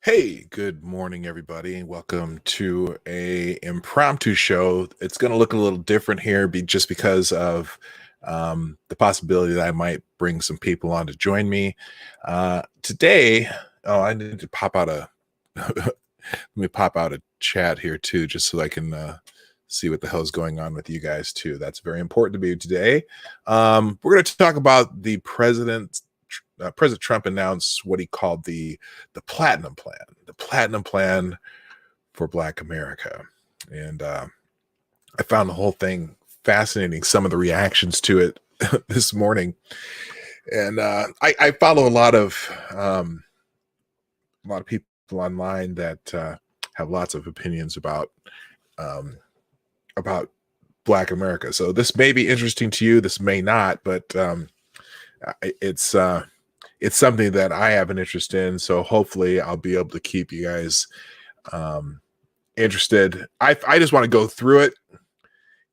Hey, good morning, everybody, and welcome to a impromptu show. It's going to look a little different here, just because of the possibility that I might bring some people on to join me today. Oh, I need to pop out a let me pop out a chat here too, just so I can see what the hell's going on with you guys too. That's very important to me today. We're going to talk about the President Trump announced what he called the platinum plan for Black America, and I found the whole thing fascinating. Some of the reactions to it this morning, and I follow a lot of people online that have lots of opinions um, about Black America. So this may be interesting to you. This may not, but it's it's something that I have an interest in. So hopefully I'll be able to keep you guys interested. I just want to go through it,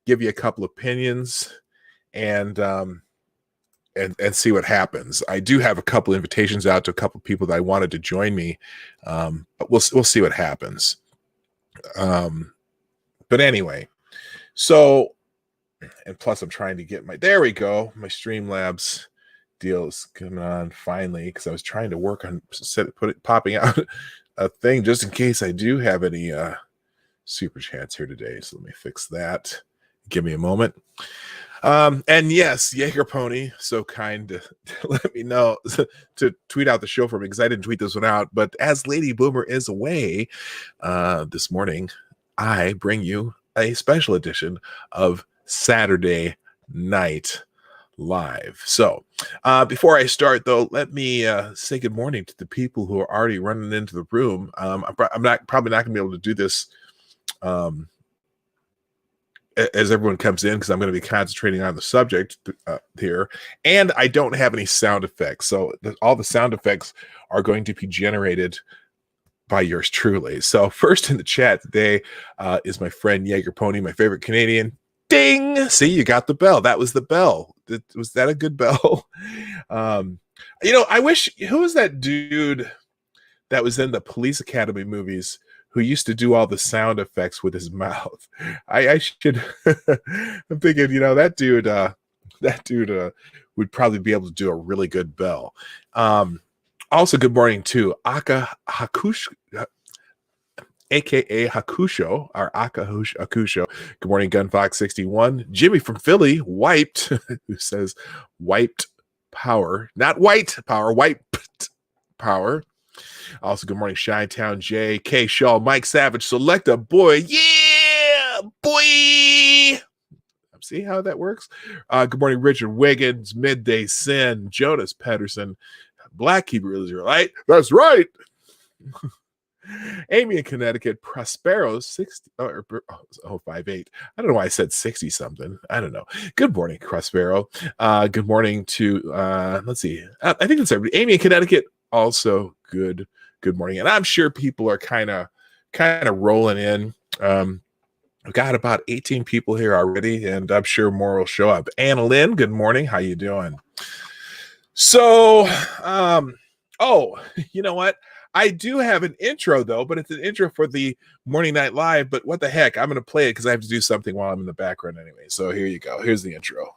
give you a couple opinions, and see what happens. I do have a couple invitations out to a couple people that I wanted to join me, but we'll see what happens. But anyway, so, and plus I'm trying to get there we go, my Streamlabs deal is coming on finally, because I was trying to work on popping out a thing just in case I do have any super chats here today. So let me fix that. Give me a moment. And yes, Jaeger Pony, so kind to let me know to tweet out the show for me, because I didn't tweet this one out. But as Lady Boomer is away this morning, I bring you a special edition of Saturday Night Live. So before I start, though, let me say good morning to the people who are already running into the room. I'm probably not gonna be able to do this as everyone comes in, because I'm going to be concentrating on the subject here, and I don't have any sound effects, so all the sound effects are going to be generated by yours truly. So first in the chat today is my friend Jaeger Pony, my favorite Canadian. Ding! See, you got the bell. That was the bell. Was that a good bell? I wish, who was that dude that was in the Police Academy movies who used to do all the sound effects with his mouth? I should. I'm thinking, that dude would probably be able to do a really good bell. Also, good morning to Aka Hakush, aka Hakusho, or Aka Hakusho. Good morning, Gunfox61. Jimmy from Philly, wiped, who says wiped power, not white power, wiped power. Also, good morning, Shinetown J, K Shaw, Mike Savage, Selecta, boy, yeah, boy. See how that works? Good morning, Richard Wiggins, Midday Sin, Jonas Pedersen, Black Hebrew Israelite. That's right. Amy in Connecticut, Prospero 58. I don't know why I said 60 something. I don't know. Good morning, Prospero. Good morning to let's see. I think that's everybody. Amy in Connecticut, also good morning. And I'm sure people are kind of rolling in. We've got about 18 people here already, and I'm sure more will show up. Anna Lynn, good morning. How you doing? So, you know what? I do have an intro, though, but it's an intro for the Morning Night Live. But what the heck? I'm going to play it because I have to do something while I'm in the background anyway. So here you go. Here's the intro.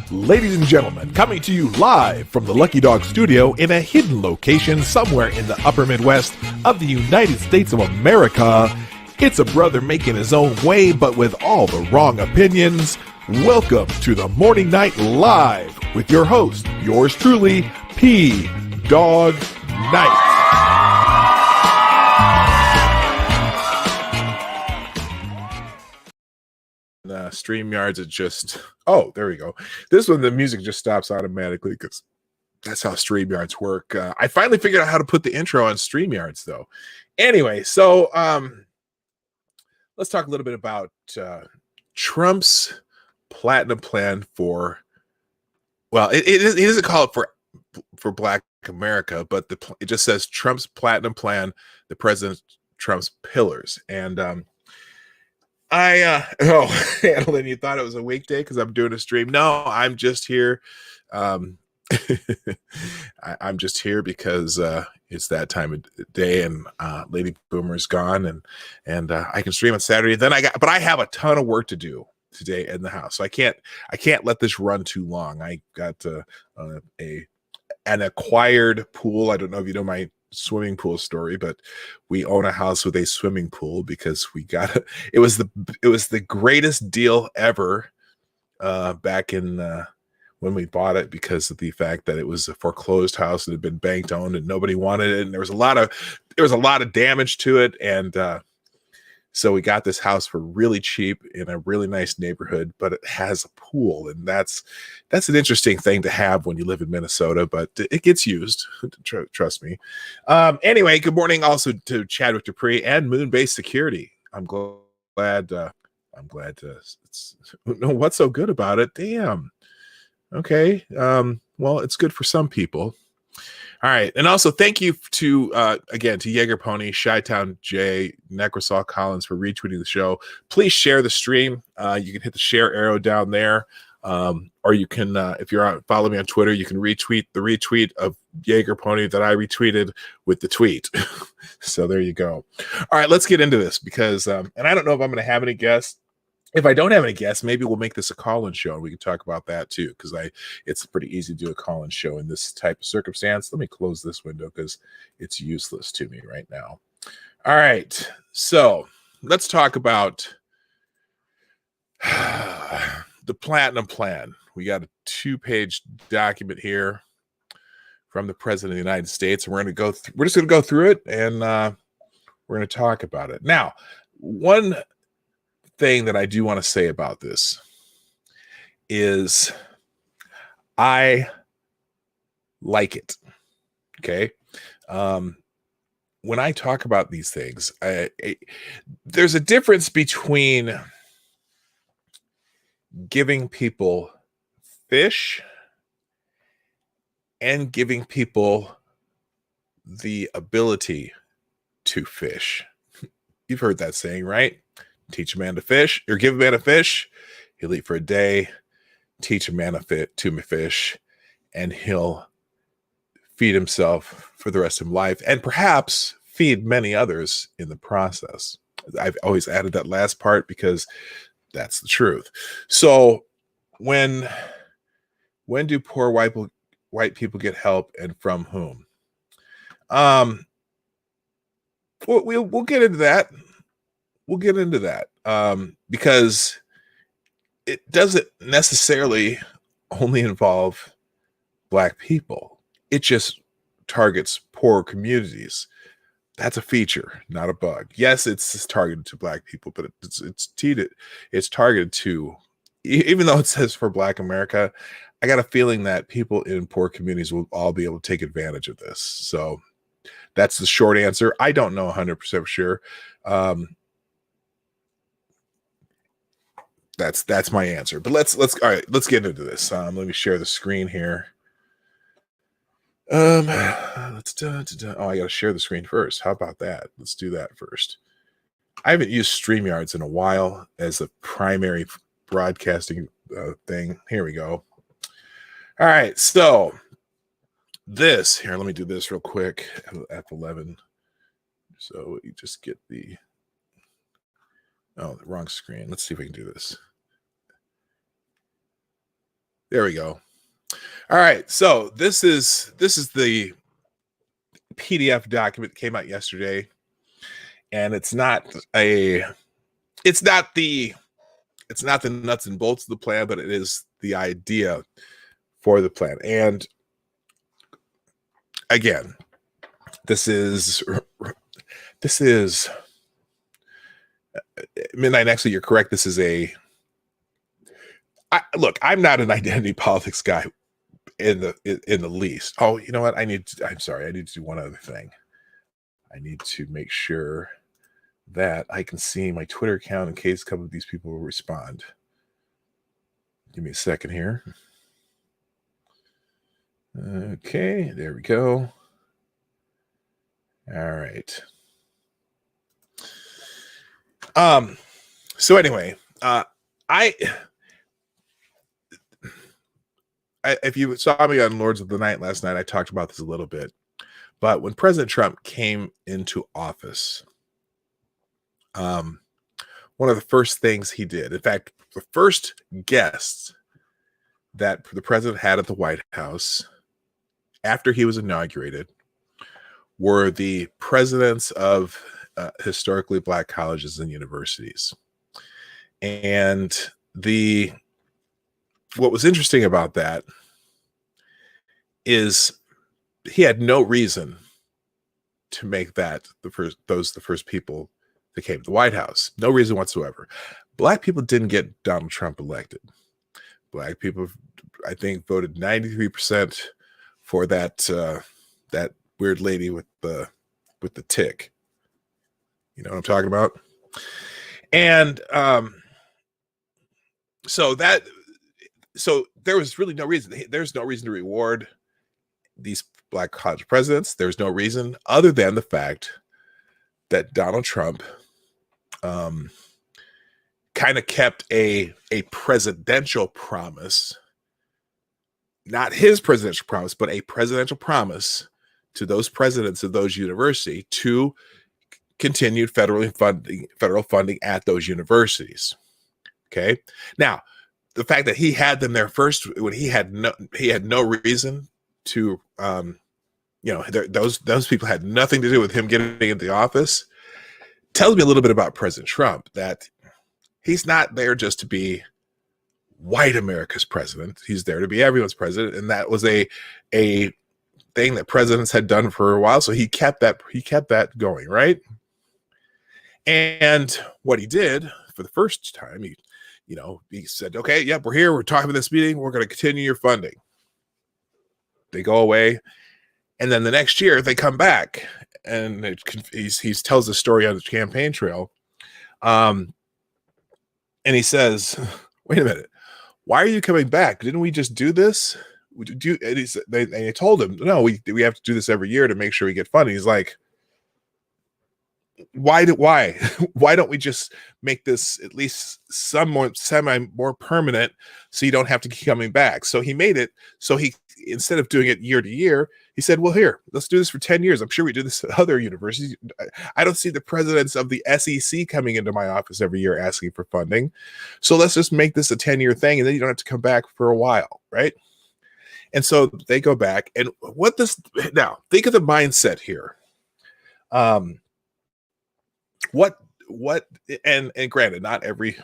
Ladies and gentlemen, coming to you live from the Lucky Dog studio in a hidden location somewhere in the upper Midwest of the United States of America, it's a brother making his own way, but with all the wrong opinions. Welcome to the Morning Night Live with your host, yours truly, PDawg Knight. StreamYards, it just, there we go. This one, the music just stops automatically because that's how StreamYards work. I finally figured out how to put the intro on StreamYards, though. Anyway, so let's talk a little bit about Trump's platinum plan for, well, it doesn't call it for Black America, but it just says Trump's platinum plan, the President Trump's pillars. And Adeline, you thought it was a weekday because I'm doing a stream? No, I'm just here I'm just here because it's that time of day, and Lady Boomer's gone, and I can stream on Saturday. Then but I have a ton of work to do today in the house, so I can't let this run too long. I got an acquired pool. I don't know if you know my swimming pool story, but we own a house with a swimming pool because we got it. It was the greatest deal ever back in when we bought it, because of the fact that it was a foreclosed house that had been bank owned and nobody wanted it, and there was a lot of damage to it, and so we got this house for really cheap in a really nice neighborhood, but it has a pool, and that's an interesting thing to have when you live in Minnesota, but it gets used. Trust me. Anyway, good morning also to Chadwick Dupree and Moonbase Security. I'm glad. What's so good about it? Damn. Okay. Well, it's good for some people. All right. And also thank you again to Jaeger Pony, Chi-Town J, Necrosol Collins for retweeting the show. Please share the stream. You can hit the share arrow down there. Or you can, if you're follow me on Twitter, you can retweet the retweet of Jaeger Pony that I retweeted with the tweet. So there you go. All right, let's get into this because, and I don't know if I'm going to have any guests. If I don't have any guests, maybe we'll make this a call-in show, and we can talk about that too, because it's pretty easy to do a call-in show in this type of circumstance. Let me close this window because it's useless to me right now. All right, so let's talk about the Platinum Plan. We got a 2-page document here from the President of the United States, and we're just going to go through it, and we're going to talk about it. Now, one thing that I do want to say about this is I like it. Okay. When I talk about these things, there's a difference between giving people fish and giving people the ability to fish. You've heard that saying, right? Teach a man to fish, or give a man a fish, he'll eat for a day. Teach a man to fish, and he'll feed himself for the rest of life, and perhaps feed many others in the process. I've always added that last part because that's the truth. So when do poor white people get help, and from whom? We'll get into that. We'll get into that because it doesn't necessarily only involve Black people. It just targets poor communities. That's a feature, not a bug. Yes, it's targeted to Black people, but it's targeted to, even though it says for Black America, I got a feeling that people in poor communities will all be able to take advantage of this. So that's the short answer. I don't know 100% for sure. That's my answer. But let's all right, let's get into this. Let me share the screen here. Oh, I gotta share the screen first. How about that? Let's do that first. I haven't used StreamYards in a while as a primary broadcasting thing. Here we go. All right, so let me do this real quick. F11. So you just get the wrong screen. Let's see if we can do this. There we go. All right, so this is the PDF document that came out yesterday, and it's not the nuts and bolts of the plan, but it is the idea for the plan. And again, this is Midnight. Actually, you're correct. This is look, I'm not an identity politics guy in the least. Oh, you know what? I'm sorry. I need to do one other thing. I need to make sure that I can see my Twitter account in case a couple of these people will respond. Give me a second here. Okay, there we go. All right. So anyway, if you saw me on Lords of the Night last night, I talked about this a little bit. But when President Trump came into office, one of the first things he did, in fact, the first guests that the president had at the White House after he was inaugurated were the presidents of historically Black colleges and universities. And what was interesting about that is he had no reason to make that the first people that came to the White House. No reason whatsoever. Black people didn't get Donald Trump elected. Black people, I think, voted 93% for that weird lady with the tick. You know what I'm talking about? And so there was really no reason. There's no reason to reward these Black college presidents. There's no reason other than the fact that Donald Trump kind of kept a presidential promise, not his presidential promise, but a presidential promise to those presidents of those universities to continued federal funding at those universities. Okay. Now, the fact that he had them there first when he had no reason to, those people had nothing to do with him getting into the office, tells me a little bit about President Trump, that he's not there just to be white America's president. He's there to be everyone's president. And that was a thing that presidents had done for a while. So he kept that going, right? And what he did for the first time, he said, okay, yep, we're here. We're talking about this meeting. We're going to continue your funding. They go away. And then the next year they come back, and he tells the story on the campaign trail. And he says, wait a minute, why are you coming back? Didn't we just do this? And they told him, no, we have to do this every year to make sure we get funding. He's like, why don't we just make this at least more permanent, so you don't have to keep coming back? So he made it so he, instead of doing it year to year, he said, well, here, let's do this for 10 years. I'm sure we do this at other universities. I don't see the presidents of the SEC coming into my office every year asking for funding. So let's just make this a 10-year thing, and then you don't have to come back for a while, right? And so they go back, and now think of the mindset here. And granted, not every,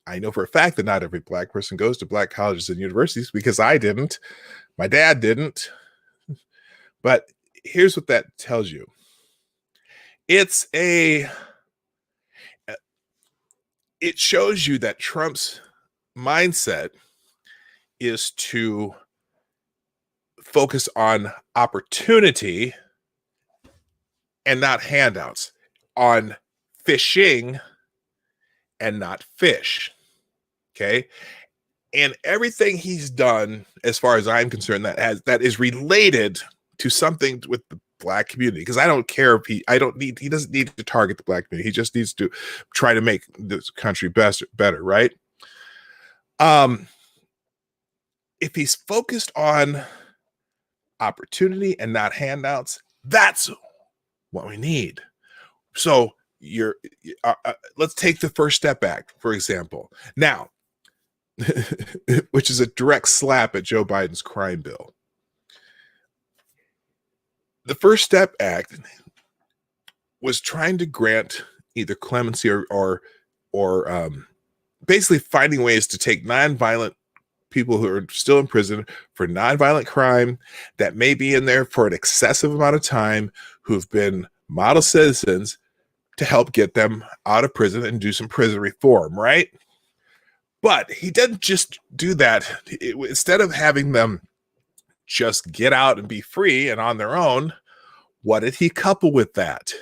I know for a fact that not every Black person goes to Black colleges and universities, because I didn't, my dad didn't. But here's what that tells you. It shows you that Trump's mindset is to focus on opportunity and not handouts, on fishing and not fish. Okay. And everything he's done, as far as I'm concerned, that is related to something with the Black community, because I don't care if he doesn't need to target the Black community. He just needs to try to make this country better, right? If he's focused on opportunity and not handouts, that's what we need. So let's take the First Step Act, for example. Now, which is a direct slap at Joe Biden's crime bill. The First Step Act was trying to grant either clemency or basically finding ways to take nonviolent people who are still in prison for nonviolent crime that may be in there for an excessive amount of time, who've been model citizens, to help get them out of prison and do some prison reform, right? But he didn't just do that. Instead of having them just get out and be free and on their own, what did he couple with that?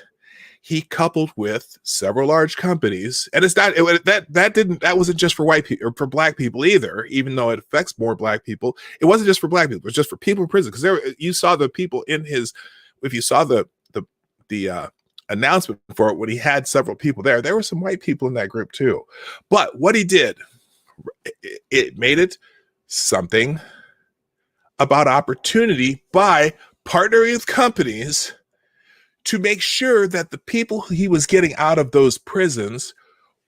He coupled with several large companies, and that wasn't just for white people or for Black people either, even though it affects more Black people. It wasn't just for Black people; it was just for people in prison. Because you saw the people in his, if you saw the announcement for it, when he had several people there were some white people in that group too. But what he did, it made it something about opportunity by partnering with companies to make sure that the people he was getting out of those prisons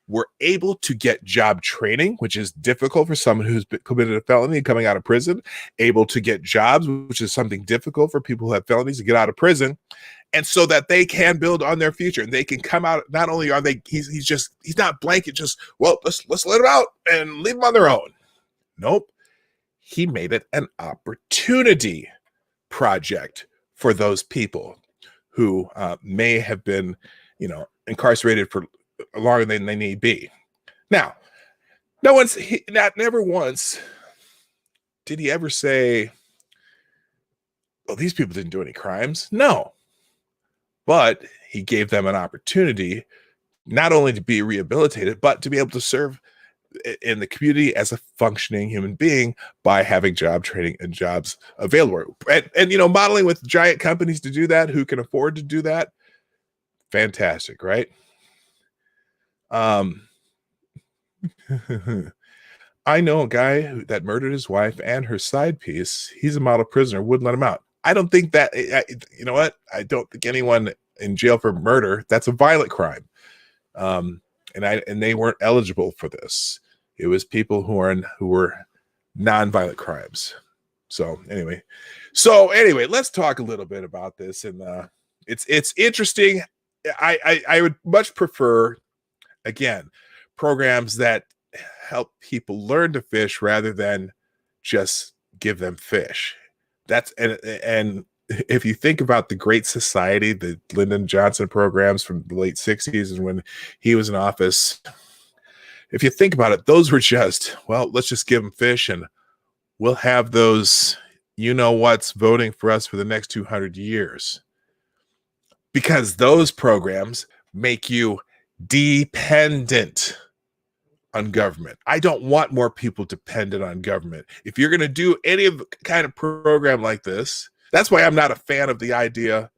were able to get job training, which is difficult for someone who's committed a felony and coming out of prison, able to get jobs, which is something difficult for people who have felonies to get out of prison, and so that they can build on their future and they can come out. Not only are they, he's not blanket, just, well, let's let them out and leave them on their own. Nope. He made it an opportunity project for those people who may have been, incarcerated for longer than they need be. Now, never once did he ever say, well, these people didn't do any crimes. No. But he gave them an opportunity not only to be rehabilitated, but to be able to serve in the community as a functioning human being by having job training and jobs available. And modeling with giant companies to do that, who can afford to do that. Fantastic, right? I know a guy that murdered his wife and her side piece. He's a model prisoner, wouldn't let him out. I don't think that, you know what? I don't think anyone in jail for murder, that's a violent crime. And they weren't eligible for this. It was people who were non-violent crimes. So anyway, let's talk a little bit about this. And it's interesting. I would much prefer, again, programs that help people learn to fish rather than just give them fish. That's and if you think about the Great Society, the Lyndon Johnson programs from the late 60s and when he was in office, if you think about it, those were just, well, let's just give them fish and we'll have those what's voting for us for the next 200 years. Because those programs make you dependent on government. I don't want more people dependent on government. If you're going to do any of the kind of program like this, that's why I'm not a fan of the idea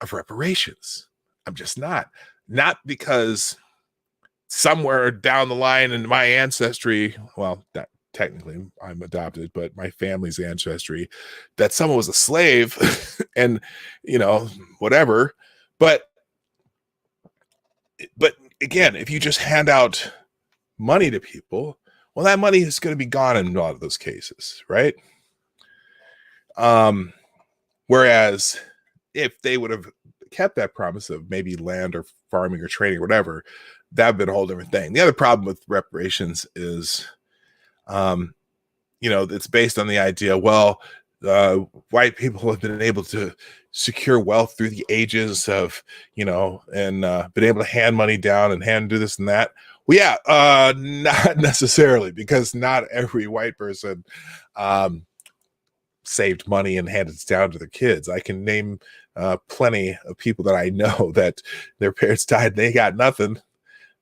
of reparations. I'm just not. Not because somewhere down the line in my ancestry, well, not technically I'm adopted, but my family's ancestry, that someone was a slave and, whatever. But again, if you just hand out money to people, well, that money is going to be gone in a lot of those cases, right? Whereas if they would have kept that promise of maybe land or farming or trading or whatever, that would have been a whole different thing. The other problem with reparations is, it's based on the idea, well, white people have been able to secure wealth through the ages of, and been able to hand money down and do this and that. Well, yeah, not necessarily, because not every white person saved money and handed it down to their kids. I can name plenty of people that I know that their parents died, they got nothing,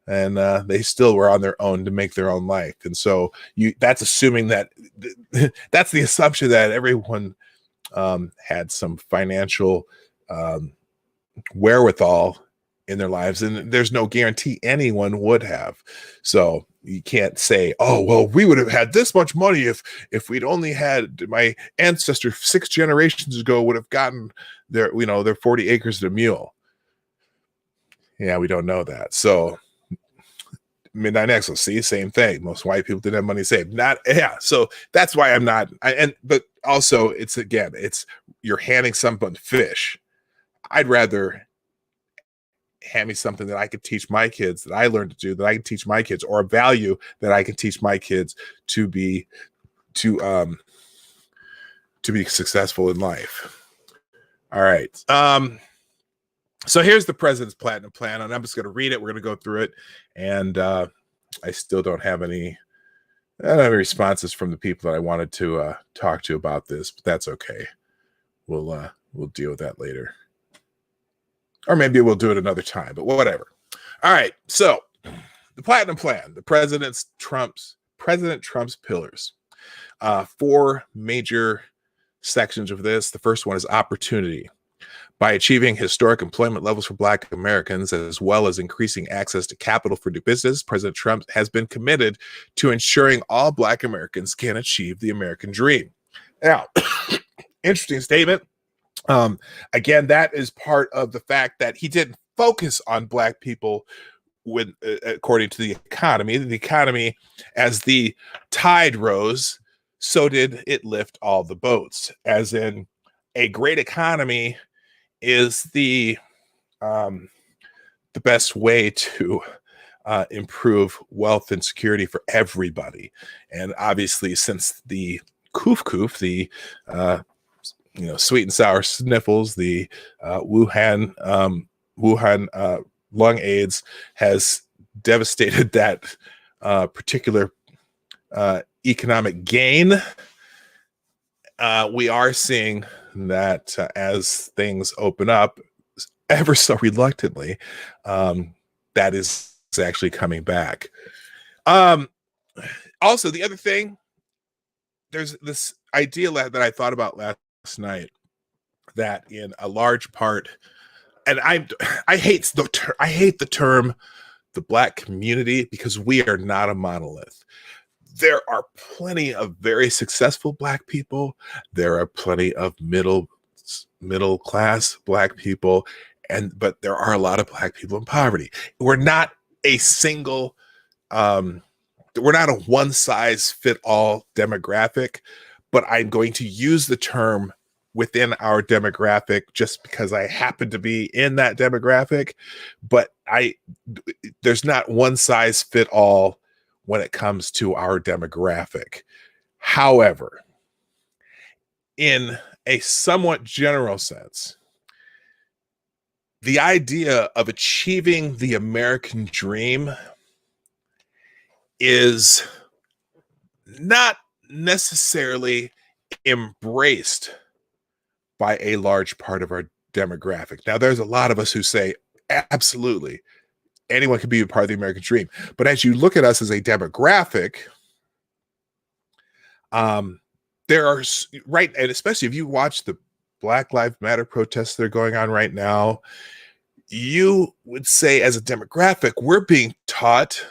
and they still were on their own to make their own life. And so that's assuming that that's the assumption that everyone had some financial wherewithal in their lives, and there's no guarantee anyone would have. So you can't say, oh, well, we would have had this much money if we'd only had, my ancestor 6 generations ago would have gotten their 40 acres and a mule. Yeah, we don't know that. So Midnight Nexus, see, same thing. Most white people didn't have money saved. So that's why I'm not. But also, it's you're handing someone fish. I'd rather hand me something that I could teach my kids, that I learned to do, that I can teach my kids, or a value that I can teach my kids to be successful in life. All right. So here's the president's platinum plan, and I'm just going to read it. We're going to go through it, and I still don't have any responses from the people that I wanted to talk to about this, but that's okay. We'll deal with that later. Or maybe we'll do it another time, but whatever. All right. So the platinum plan, President Trump's pillars. 4 major sections of this. The first one is opportunity. By achieving historic employment levels for Black Americans, as well as increasing access to capital for new business, President Trump has been committed to ensuring all Black Americans can achieve the American dream. Now, interesting statement. Again, that is part of the fact that he didn't focus on black people when, according to the economy, as the tide rose, so did it lift all the boats. As in, a great economy is the best way to improve wealth and security for everybody. And obviously, since the koof, the sweet and sour sniffles, the Wuhan lung AIDS has devastated that particular economic gain. We are seeing that as things open up, ever so reluctantly, that is actually coming back. Also, the other thing, there's this idea that I thought about last night, that in a large part, and I hate the term the black community, because we are not a monolith. There are plenty of very successful black people. There are plenty of middle class black people, but there are a lot of black people in poverty. We're not a single, we're not a one size fit all demographic, but I'm going to use the term within our demographic just because I happen to be in that demographic. But there's not one size fit all when it comes to our demographic. However, in a somewhat general sense, the idea of achieving the American dream is not necessarily embraced by a large part of our demographic. Now, there's a lot of us who say, absolutely, anyone can be a part of the American dream. But as you look at us as a demographic, there are, right, and especially if you watch the Black Lives Matter protests that are going on right now, you would say as a demographic, we're being taught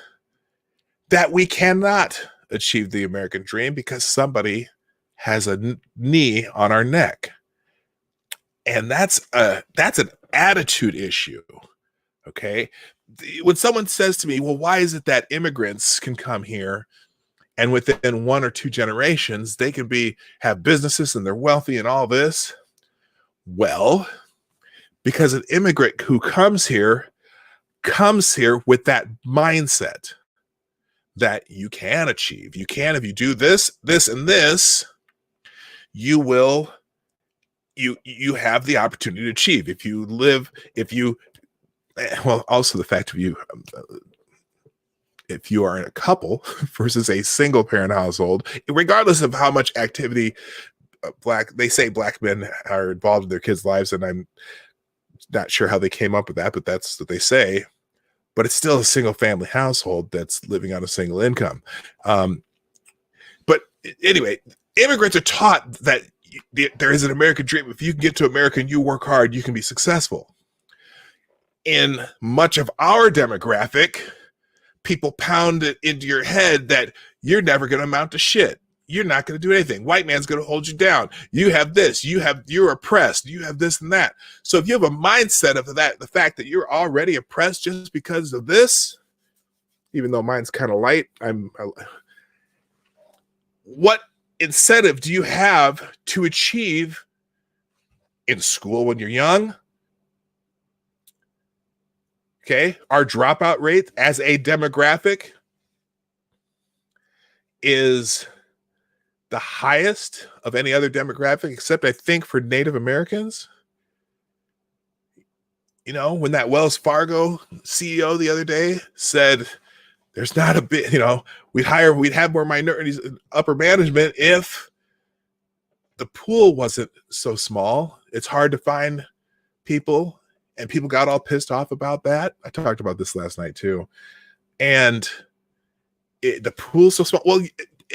that we cannot achieve the American dream because somebody has a knee on our neck. And that's an attitude issue. Okay. When someone says to me, well, why is it that immigrants can come here and within 1 or 2 generations, they can have businesses and they're wealthy and all this? Well, because an immigrant who comes here with that mindset that you can achieve. You can, if you do this, this, and this, you will, you have the opportunity to achieve. Well, also the fact of if you are in a couple versus a single parent household, regardless of how much activity they say black men are involved in their kids' lives, and I'm not sure how they came up with that, but that's what they say. But it's still a single family household that's living on a single income. But anyway, immigrants are taught that there is an American dream. If you can get to America and you work hard, you can be successful. In much of our demographic, people pound it into your head that you're never going to amount to shit. You're not going to do anything. White man's going to hold you down. You have this. You're oppressed. You have this and that. So if you have a mindset of that, the fact that you're already oppressed just because of this, even though mine's kind of light, what incentive do you have to achieve in school when you're young? Okay, our dropout rate as a demographic is the highest of any other demographic, except I think for Native Americans. You know, when that Wells Fargo CEO the other day said there's not a bit, we'd have more minorities in upper management if the pool wasn't so small. It's hard to find people, and people got all pissed off about that. I talked about this last night too. And the pool's so small. Well,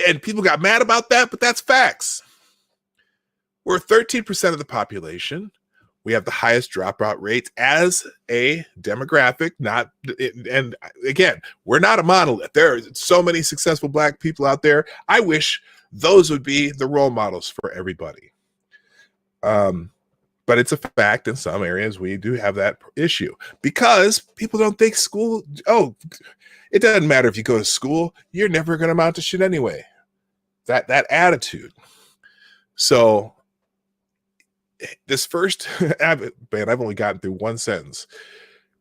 and people got mad about that, but that's facts. We're 13% of the population. We have the highest dropout rates as a demographic. And again, we're not a monolith. There are so many successful black people out there. I wish those would be the role models for everybody. But it's a fact in some areas we do have that issue because people don't think school, oh, it doesn't matter if you go to school, you're never going to amount to shit anyway. That attitude. So this first, I've only gotten through one sentence,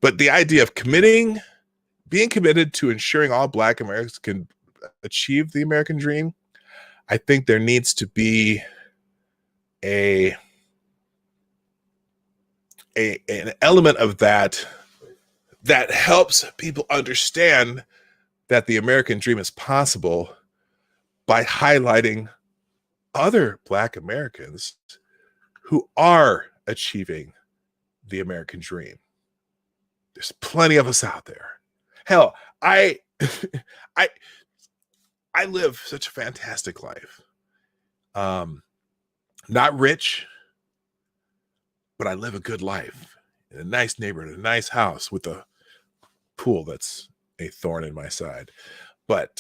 but the idea of being committed to ensuring all Black Americans can achieve the American dream, I think there needs to be an element of that helps people understand that the American dream is possible by highlighting other Black Americans who are achieving the American dream. There's plenty of us out there. Hell, I live such a fantastic life. Not rich, but I live a good life in a nice neighborhood, a nice house with a pool that's a thorn in my side. But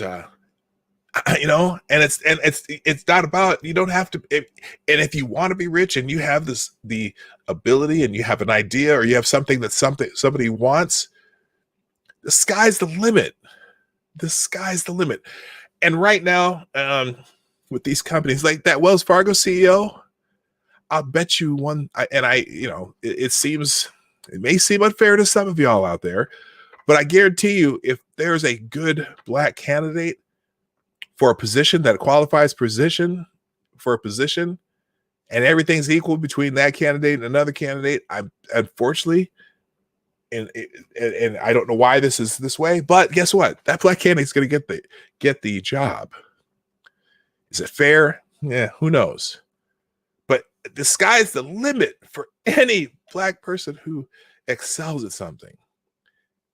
you know, and it's not about, you don't have to, and if you want to be rich and you have the ability and you have an idea or you have something that somebody wants, the sky's the limit. The sky's the limit. And right now, with these companies like that Wells Fargo CEO, I'll bet you it may seem unfair to some of y'all out there, but I guarantee you, if there's a good Black candidate for a position that qualifies for a position and everything's equal between that candidate and another candidate, I'm unfortunately, and I don't know why this is this way, but guess what? That Black candidate's going to get the job. Is it fair? Yeah, who knows? But the sky's the limit for any Black person who excels at something,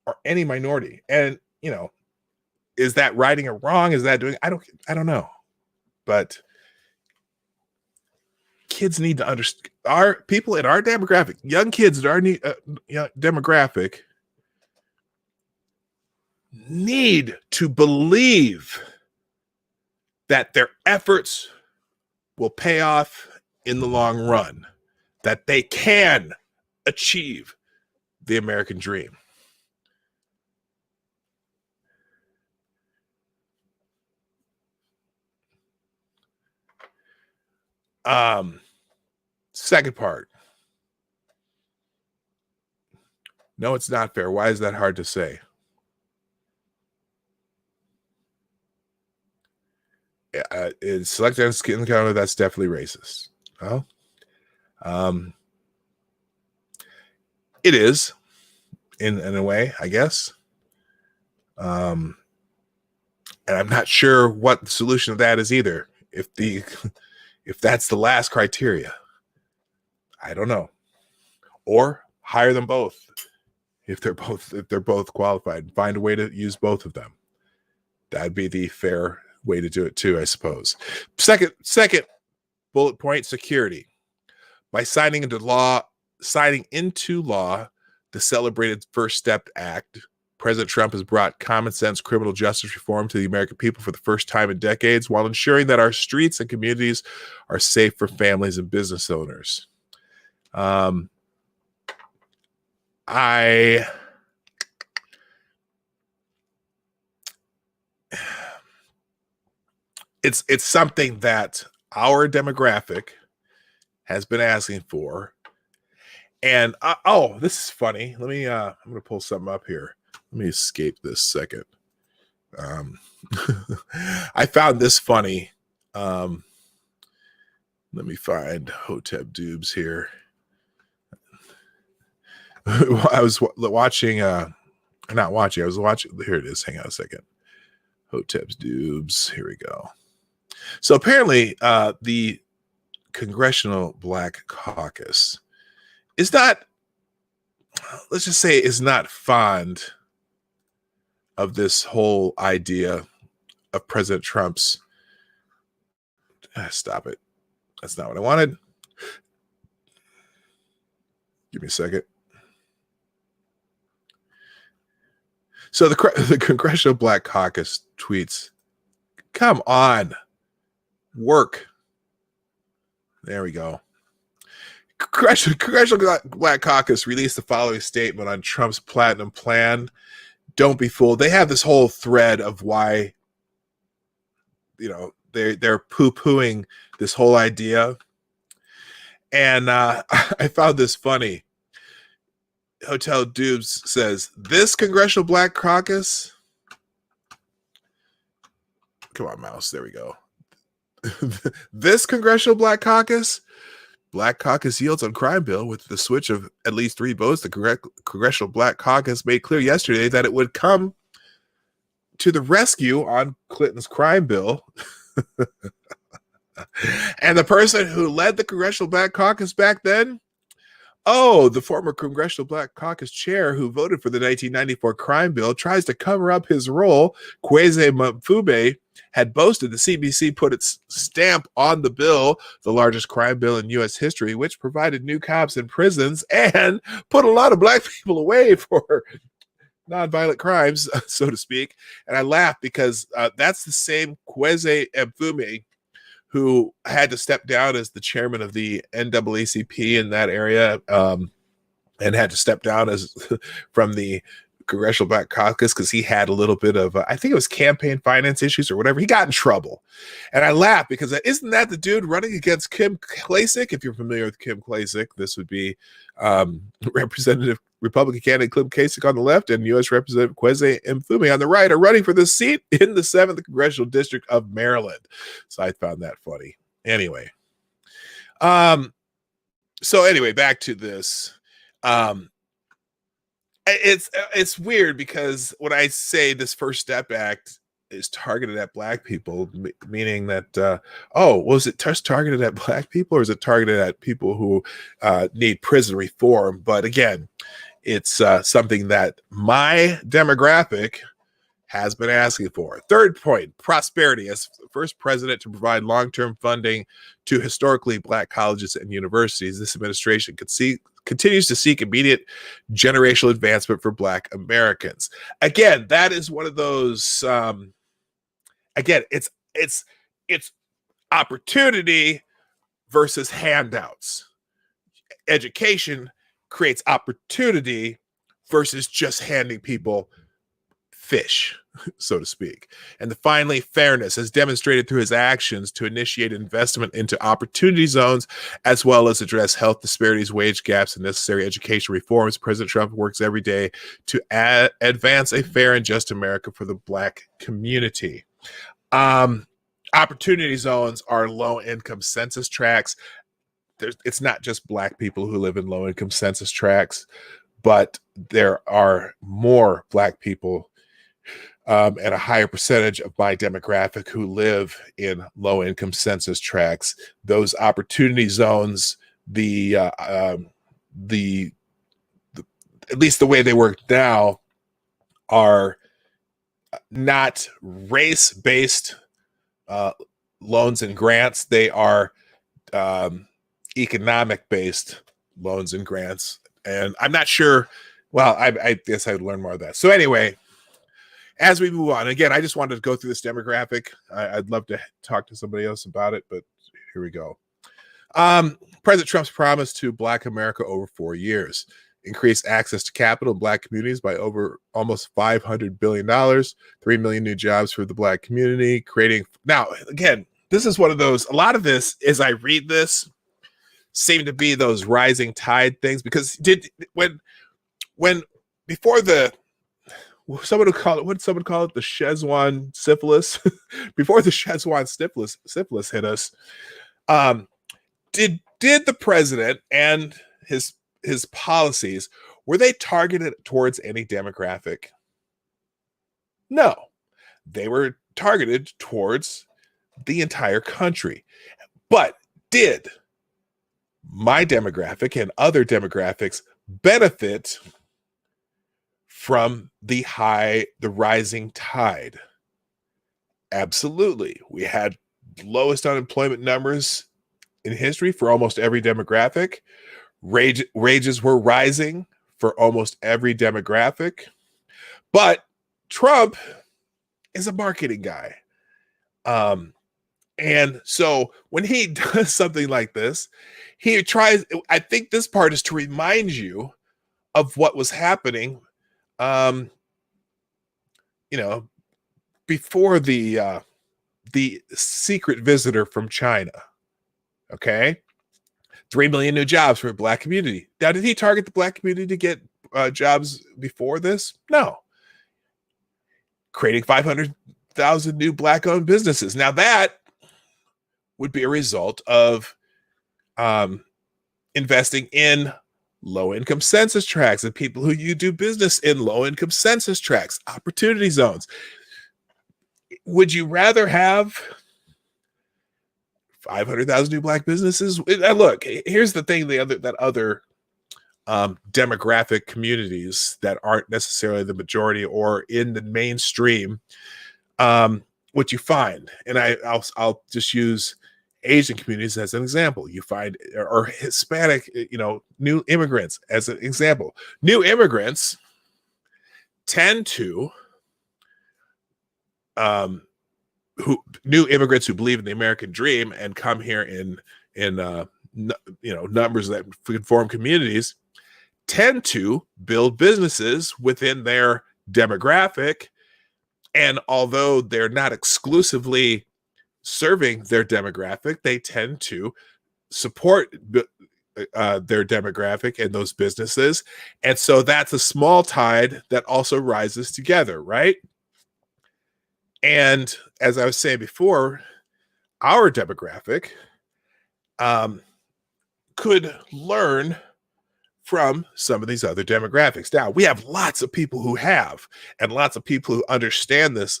or any minority. And you know, is that righting or wrong? Is that doing? I don't know. But kids need to understand. Our people in our demographic, young kids in our demographic, need to believe that their efforts will pay off in the long run, that they can achieve the American dream. Second part. No, it's not fair. Why is that hard to say? In selective skin color, that's definitely racist. Well, it is in a way, I guess. And I'm not sure what the solution to that is either. If that's the last criteria, I don't know. Or hire them both if they're both qualified. Find a way to use both of them. That'd be the fair way to do it too, I suppose. Second bullet point: security. By signing into law the celebrated First Step Act, President Trump has brought common sense criminal justice reform to the American people for the first time in decades, while ensuring that our streets and communities are safe for families and business owners. It's something that our demographic has been asking for. And this is funny. Let me I'm gonna pull something up here. Let me escape this second. I found this funny. Let me find Hotep Dubes here. I was watching here it is. Hang on a second. Hotep's Dubes. Here we go. So apparently the Congressional Black Caucus is not, let's just say, is not fond of this whole idea of President Trump's stop it. That's not what I wanted. Give me a second. So the Congressional Black Caucus tweets, "Come on. Work. There we go. Congressional Black Caucus released the following statement on Trump's Platinum Plan. Don't be fooled. They have this whole thread of why, they're poo-pooing this whole idea. And I found this funny. Hotel Dubes says, this Congressional Black Caucus. Come on, mouse. There we go. This Congressional Black Caucus yields on crime bill with the switch of at least 3 votes. The Congressional Black Caucus made clear yesterday that it would come to the rescue on Clinton's crime bill. And the person who led the Congressional Black Caucus back then, the former Congressional Black Caucus chair who voted for the 1994 crime bill, tries to cover up his role. Kwesi Mfube had boasted the CBC put its stamp on the bill, the largest crime bill in U.S. history, which provided new cops in prisons and put a lot of black people away for nonviolent crimes, so to speak. And I laugh because that's the same Kwesi Mfube who had to step down as the chairman of the NAACP in that area, and had to step down as from the Congressional Black Caucus because he had a little bit of, I think it was campaign finance issues or whatever. He got in trouble. And I laugh because isn't that the dude running against Kim Klacik? If you're familiar with Kim Klacik, this would be Representative Republican candidate Kim Klacik on the left and U.S. Representative Kwesi Mfube on the right are running for the seat in the 7th Congressional District of Maryland. So I found that funny. Anyway. So anyway, back to this. It's weird because when I say this First Step Act is targeted at black people, meaning that, was it just targeted at black people or is it targeted at people who need prison reform? But again, it's something that my demographic has been asking for. Third point, prosperity. As the first president to provide long-term funding to historically black colleges and universities, this administration continues to seek immediate generational advancement for black Americans. Again, that is one of those, again, it's opportunity versus handouts. Education creates opportunity versus just handing people fish, so to speak. And finally, fairness, as demonstrated through his actions to initiate investment into opportunity zones, as well as address health disparities, wage gaps, and necessary education reforms. President Trump works every day to advance a fair and just America for the black community. Opportunity zones are low-income census tracts. It's not just black people who live in low-income census tracts, but there are more black people and a higher percentage of my demographic who live in low-income census tracts. Those opportunity zones, at least the way they work now, are not race-based loans and grants. They are economic-based loans and grants. And I'm not sure. Well, I guess I'd learn more of that. So anyway, as we move on, again, I just wanted to go through this demographic. I'd love to talk to somebody else about it, but here we go. President Trump's promise to Black America over 4 years. Increase access to capital in black communities by over almost $500 billion, 3 million new jobs for the black community, creating. Now, again, this is one of those, a lot of this, as I read this, seem to be those rising tide things, because when before the, someone would call it, what did someone call it? The Szechuan syphilis. Before the Szechuan syphilis hit us, did the president and his policies, were they targeted towards any demographic? No, they were targeted towards the entire country. But did my demographic and other demographics benefit from the rising tide? Absolutely. We had lowest unemployment numbers in history for almost every demographic. Wages were rising for almost every demographic. But Trump is a marketing guy. And so when he does something like this, he tries, I think this part is to remind you of what was happening, you know, before the secret visitor from China. Okay. 3 million new jobs for the Black community. Now, did he target the Black community to get jobs before this? No. Creating 500,000 new Black-owned businesses. Now, that would be a result of investing in low-income census tracts and people who you do business in low-income census tracts, opportunity zones. Would you rather have 500,000 new Black businesses? Look, here's the thing: that other demographic communities that aren't necessarily the majority or in the mainstream, what you find, and I'll just use Asian communities as an example. You find, or Hispanic, new immigrants as an example. New immigrants tend to new immigrants who believe in the American dream and come here in numbers that conform communities tend to build businesses within their demographic. And although they're not exclusively serving their demographic, they tend to support their demographic and those businesses. And so that's a small tide that also rises together, right? And as I was saying before, our demographic could learn from some of these other demographics. Now, we have lots of people who have, and lots of people who understand this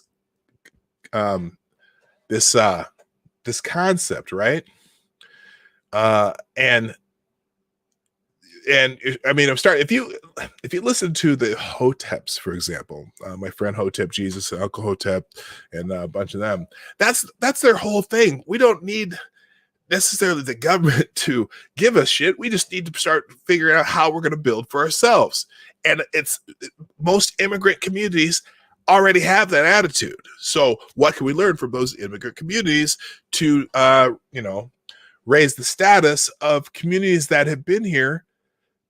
this concept, right? And I mean, if you listen to the Hoteps, for example, my friend Hotep Jesus and Uncle Hotep and a bunch of them, that's their whole thing. We don't need necessarily the government to give us shit. We just need to start figuring out how we're going to build for ourselves. And most immigrant communities already have that attitude. So what can we learn from those immigrant communities to, raise the status of communities that have been here,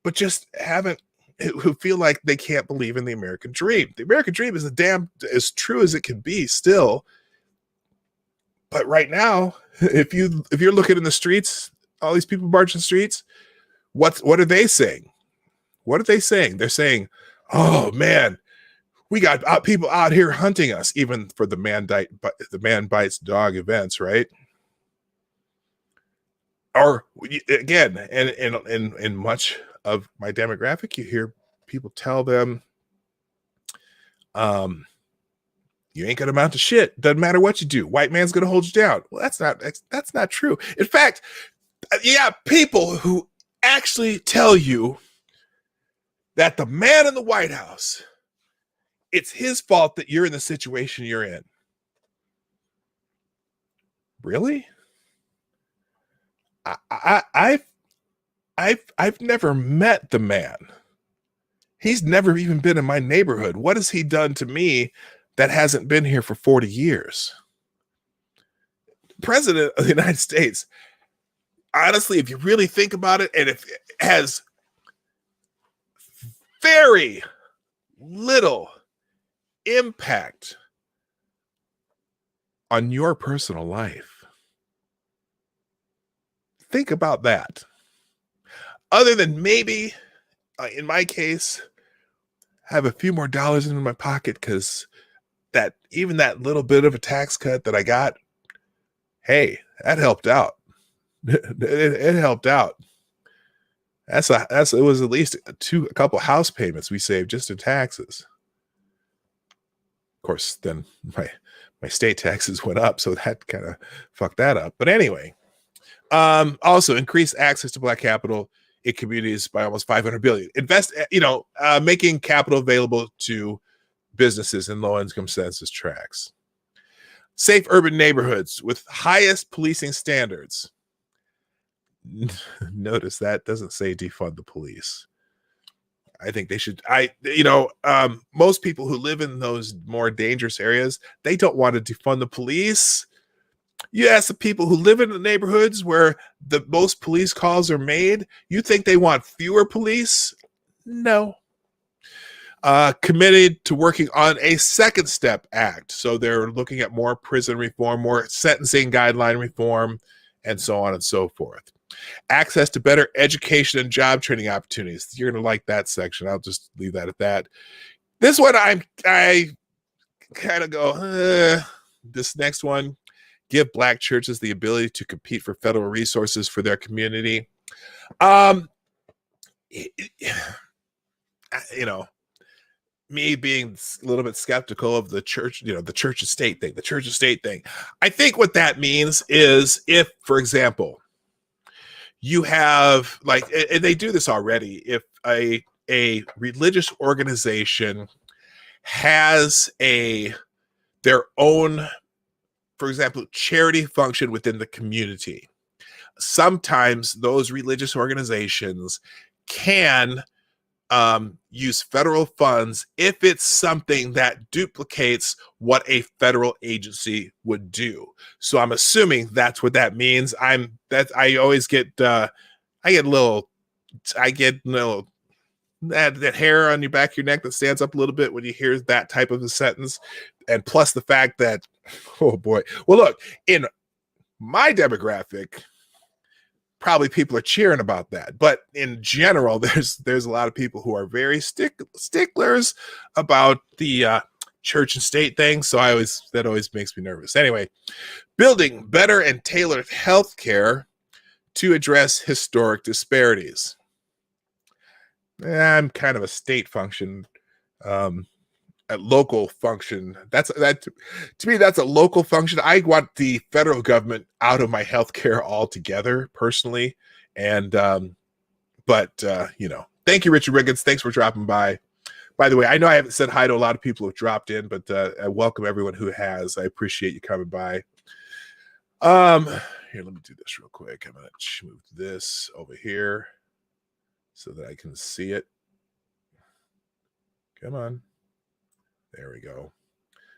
but just who feel like they can't believe in the American dream? The American dream is as true as it can be still. But right now, if you're looking in the streets, all these people marching the streets, what are they saying? What are they saying? They're saying, "Oh man, we got people out here hunting us," even for the man bites dog events, right? Or again, and in much of my demographic, you hear people tell them, "You ain't gonna amount to shit. Doesn't matter what you do. White man's gonna hold you down." Well, that's not true. In fact, yeah, people who actually tell you that the man in the White House, it's his fault that you're in the situation you're in. Really? I've never met the man. He's never even been in my neighborhood. What has he done to me that hasn't been here for 40 years? President of the United States, honestly, if you really think about it, and if it has very little impact on your personal life. Think about that. Other than maybe, in my case, have a few more dollars in my pocket because that little bit of a tax cut that I got, hey, that helped out. It helped out. It was at least a couple house payments we saved just in taxes. Of course, then my state taxes went up, so that kind of fucked that up. But anyway, also increase access to Black capital in communities by almost 500 billion. Invest, making capital available to businesses in low-income census tracts. Safe urban neighborhoods with highest policing standards. Notice that doesn't say defund the police. I think they should. Most people who live in those more dangerous areas, they don't want to defund the police. You ask the people who live in the neighborhoods where the most police calls are made, you think they want fewer police? No. Committed to working on a second step act. So they're looking at more prison reform, more sentencing guideline reform, and so on and so forth. Access to better education and job training opportunities. You're going to like that section. I'll just leave that at that. This one, I kind of go, this next one, give Black churches the ability to compete for federal resources for their community. You know, me being a little bit skeptical of the church, the church estate thing. I think what that means is if, for example, you have and they do this already, if a religious organization has their own, for example, charity function within the community, sometimes those religious organizations can use federal funds if it's something that duplicates what a federal agency would do. So I'm assuming that's what that means. I always get that hair on your back of your neck that stands up a little bit when you hear that type of a sentence. And plus the fact that, oh boy. Well, look, in my demographic, probably people are cheering about that, but in general, there's a lot of people who are very sticklers about the church and state thing. So that always makes me nervous. Anyway, building better and tailored health care to address historic disparities. I'm kind of a state function, a local function. To me, that's a local function. I want the federal government out of my healthcare altogether, personally. And thank you, Richard Riggins. Thanks for dropping by. By the way, I know I haven't said hi to a lot of people who've dropped in, but I welcome everyone who has. I appreciate you coming by. Here, let me do this real quick. I'm gonna move this over here so that I can see it. Come on. There we go.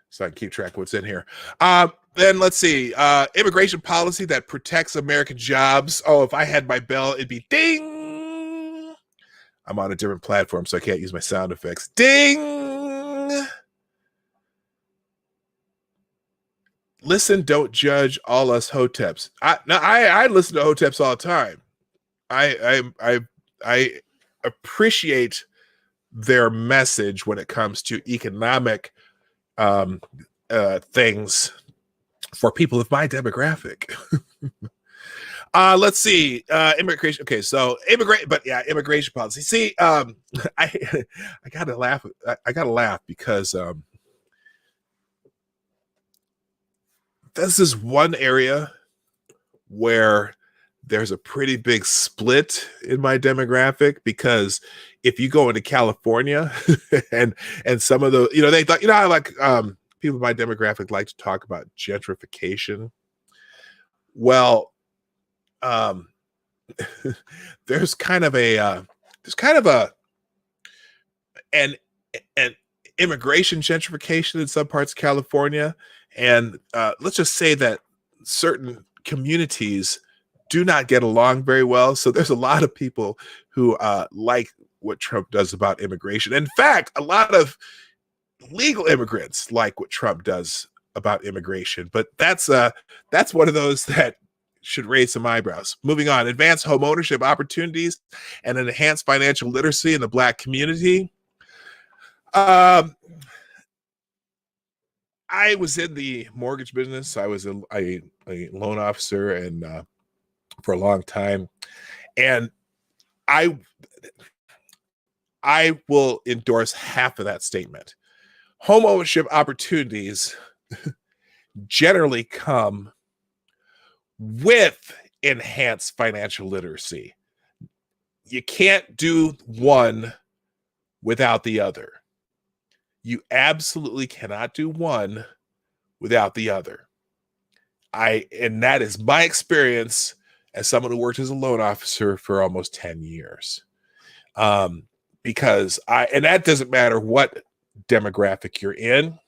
So I can keep track of what's in here. Then let's see. Immigration policy that protects American jobs. Oh, if I had my bell, it'd be ding. I'm on a different platform, so I can't use my sound effects. Ding. Listen, don't judge all us hoteps. I listen to hoteps all the time. I appreciate their message when it comes to economic things for people of my demographic. Let's see. Immigration. Okay, so immigration policy. See, I gotta laugh. I gotta laugh because this is one area where there's a pretty big split in my demographic, because if you go into California and some of the, they thought, I like people in my demographic like to talk about gentrification. Well, there's kind of an immigration gentrification in some parts of California. And let's just say that certain communities do not get along very well. So there's a lot of people who like what Trump does about immigration. In fact, a lot of legal immigrants like what Trump does about immigration. But that's one of those that should raise some eyebrows. Moving on, advance home ownership opportunities and enhance financial literacy in the Black community. I was in the mortgage business. I was a loan officer and for a long time, and I will endorse half of that statement. Home ownership opportunities generally come with enhanced financial literacy. You can't do one without the other. You absolutely cannot do one without the other. And that is my experience as someone who worked as a loan officer for almost 10 years. Because and that doesn't matter what demographic you're in.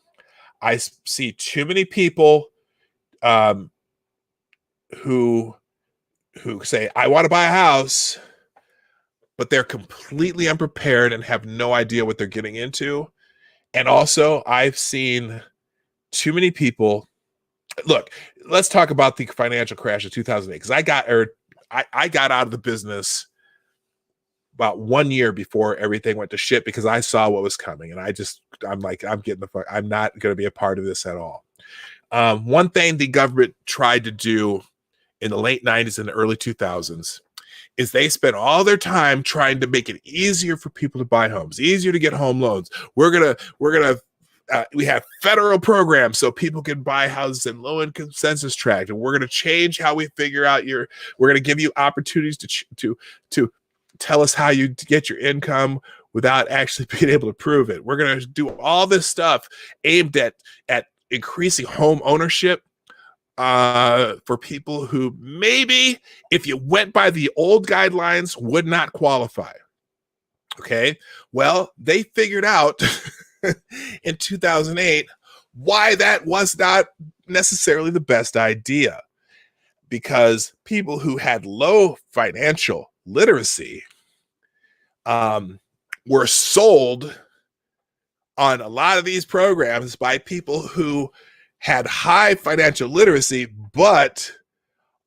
I see too many people who say, I want to buy a house, but they're completely unprepared and have no idea what they're getting into. And also, I've seen too many people. Look, let's talk about the financial crash of 2008, because I got out of the business about 1 year before everything went to shit, because I saw what was coming, and I'm like, I'm not going to be a part of this at all. One thing the government tried to do in the late 90s and the early 2000s is they spent all their time trying to make it easier for people to buy homes, easier to get home loans. We have federal programs so people can buy houses in low-income census tract, and we're going to change how we figure out we're going to give you opportunities to tell us how you get your income without actually being able to prove it. We're going to do all this stuff aimed at increasing home ownership for people who maybe, if you went by the old guidelines, would not qualify. Okay, well, they figured out in 2008 why that was not necessarily the best idea, because people who had low financial literacy were sold on a lot of these programs by people who had high financial literacy, but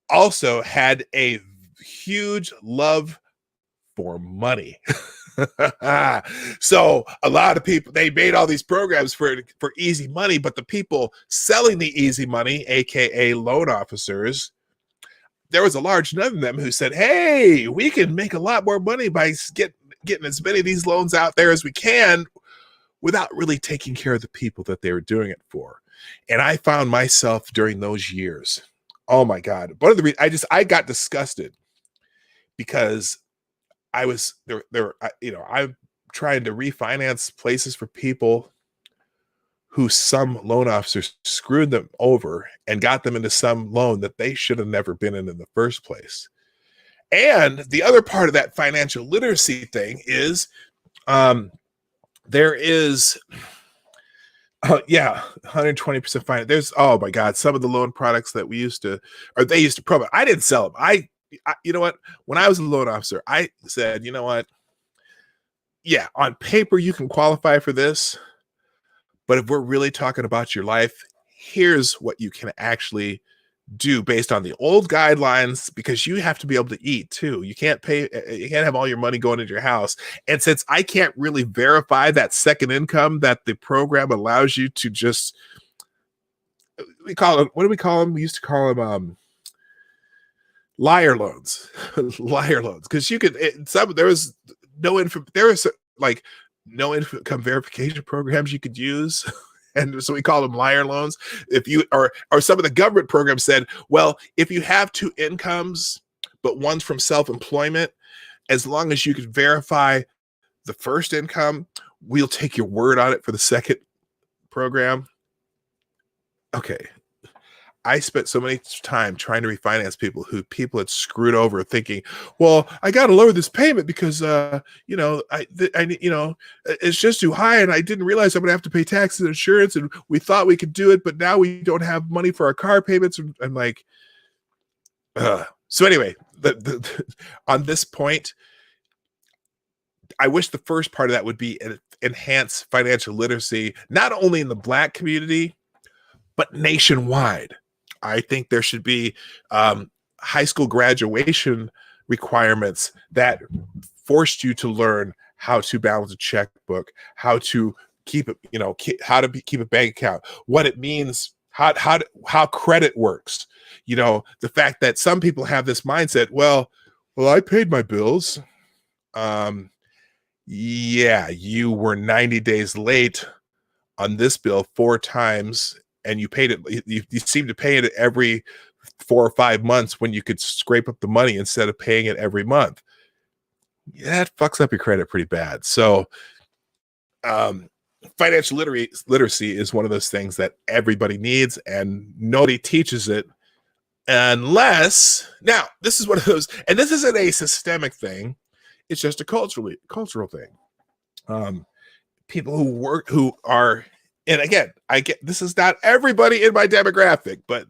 also had a huge love for money. So a lot of people, they made all these programs for easy money, but the people selling the easy money, aka loan officers, there was a large number of them who said, hey, we can make a lot more money by getting as many of these loans out there as we can, without really taking care of the people that they were doing it for. And I found myself during those years, oh my God, one of the reasons I got disgusted, because I was I'm trying to refinance places for people who some loan officers screwed them over and got them into some loan that they should have never been in the first place. And the other part of that financial literacy thing is, there is, 120% finance. There's, oh my God, some of the loan products that they used to promote. I didn't sell them. I you know what? When I was a loan officer, I said, you know what? Yeah, on paper, you can qualify for this, but if we're really talking about your life, here's what you can actually do based on the old guidelines, because you have to be able to eat too. You can't have all your money going into your house. And since I can't really verify that second income that the program allows you to just, what do we call them? We used to call them liar loans. Liar loans, because you could, there was no income verification programs you could use. And so we call them liar loans. If you or some of the government programs said, well, if you have two incomes, but one's from self-employment, as long as you can verify the first income, we'll take your word on it for the second program. Okay. I spent so many time trying to refinance people who people had screwed over, thinking, well, I got to lower this payment because, it's just too high, and I didn't realize I'm going to have to pay taxes and insurance, and we thought we could do it, but now we don't have money for our car payments. And I'm like, so anyway, on this point, I wish the first part of that would be enhance financial literacy, not only in the Black community, but nationwide. I think there should be high school graduation requirements that forced you to learn how to balance a checkbook, how to keep it, keep a bank account, what it means, how credit works. The fact that some people have this mindset, well, I paid my bills. Yeah, you were 90 days late on this bill 4 times. And you paid it. You seem to pay it every 4 or 5 months when you could scrape up the money instead of paying it every month. Yeah, that fucks up your credit pretty bad. So, financial literacy is one of those things that everybody needs, and nobody teaches it unless. Now, this is one of those, and this isn't a systemic thing. It's just a cultural thing. People who are. And again, I get, this is not everybody in my demographic, but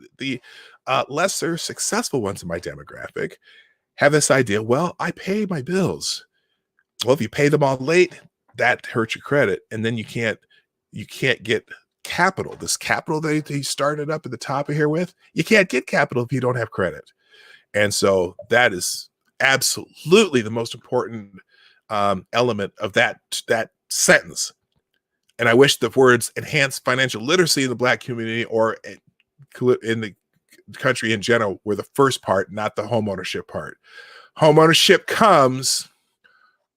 lesser successful ones in my demographic have this idea, well, I pay my bills. Well, if you pay them all late, that hurts your credit, and then you can't get capital. This capital they started up at the top of here with, you can't get capital if you don't have credit. And so that is absolutely the most important element of that sentence. And I wish the words enhance financial literacy in the Black community or in the country in general were the first part, not the homeownership part. Homeownership comes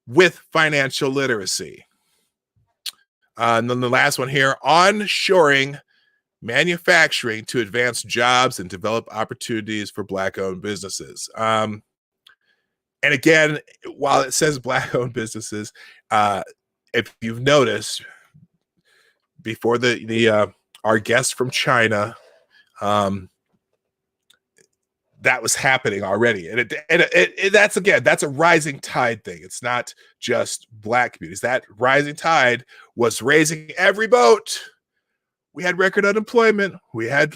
with financial literacy. And then the last one here, onshoring manufacturing to advance jobs and develop opportunities for Black-owned businesses. And again, while it says Black-owned businesses, if you've noticed, before our guest from China, that was happening already, and that's a rising tide thing. It's not just Black communities. That rising tide was raising every boat. We had record unemployment. We had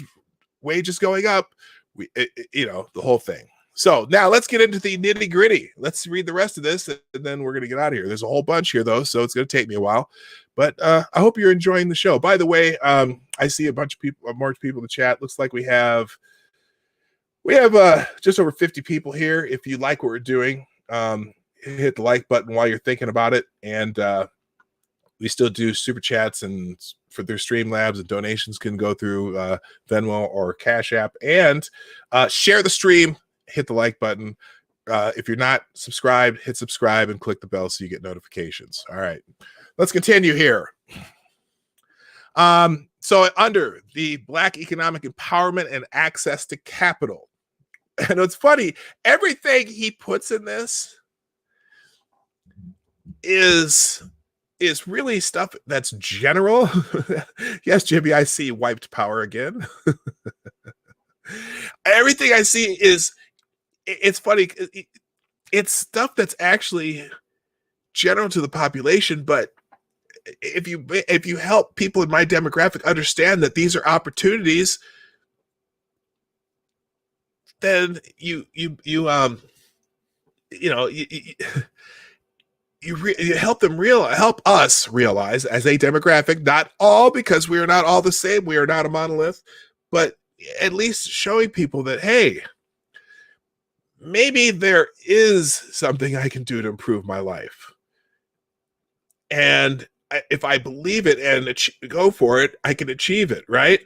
wages going up. The whole thing. So now let's get into the nitty gritty. Let's read the rest of this, and then we're gonna get out of here. There's a whole bunch here though, so it's gonna take me a while. But I hope you're enjoying the show. By the way, I see a bunch of people, more people in the chat. Looks like we have just over 50 people here. If you like what we're doing, hit the like button while you're thinking about it. And we still do super chats and for their Streamlabs, and donations can go through Venmo or Cashapp. And share the stream, hit the like button. If you're not subscribed, hit subscribe and click the bell so you get notifications. All right, let's continue here. So under the Black economic empowerment and access to capital. And it's funny, everything he puts in this is really stuff that's general. Yes, Jimmy, I see wiped power again. Everything I see it's funny. It's stuff that's actually general to the population, but if you help people in my demographic understand that these are opportunities, then you help them help us realize as a demographic, not all, because we are not all the same, we are not a monolith, but at least showing people that, hey, maybe there is something I can do to improve my life. And if I believe it and go for it, I can achieve it, right?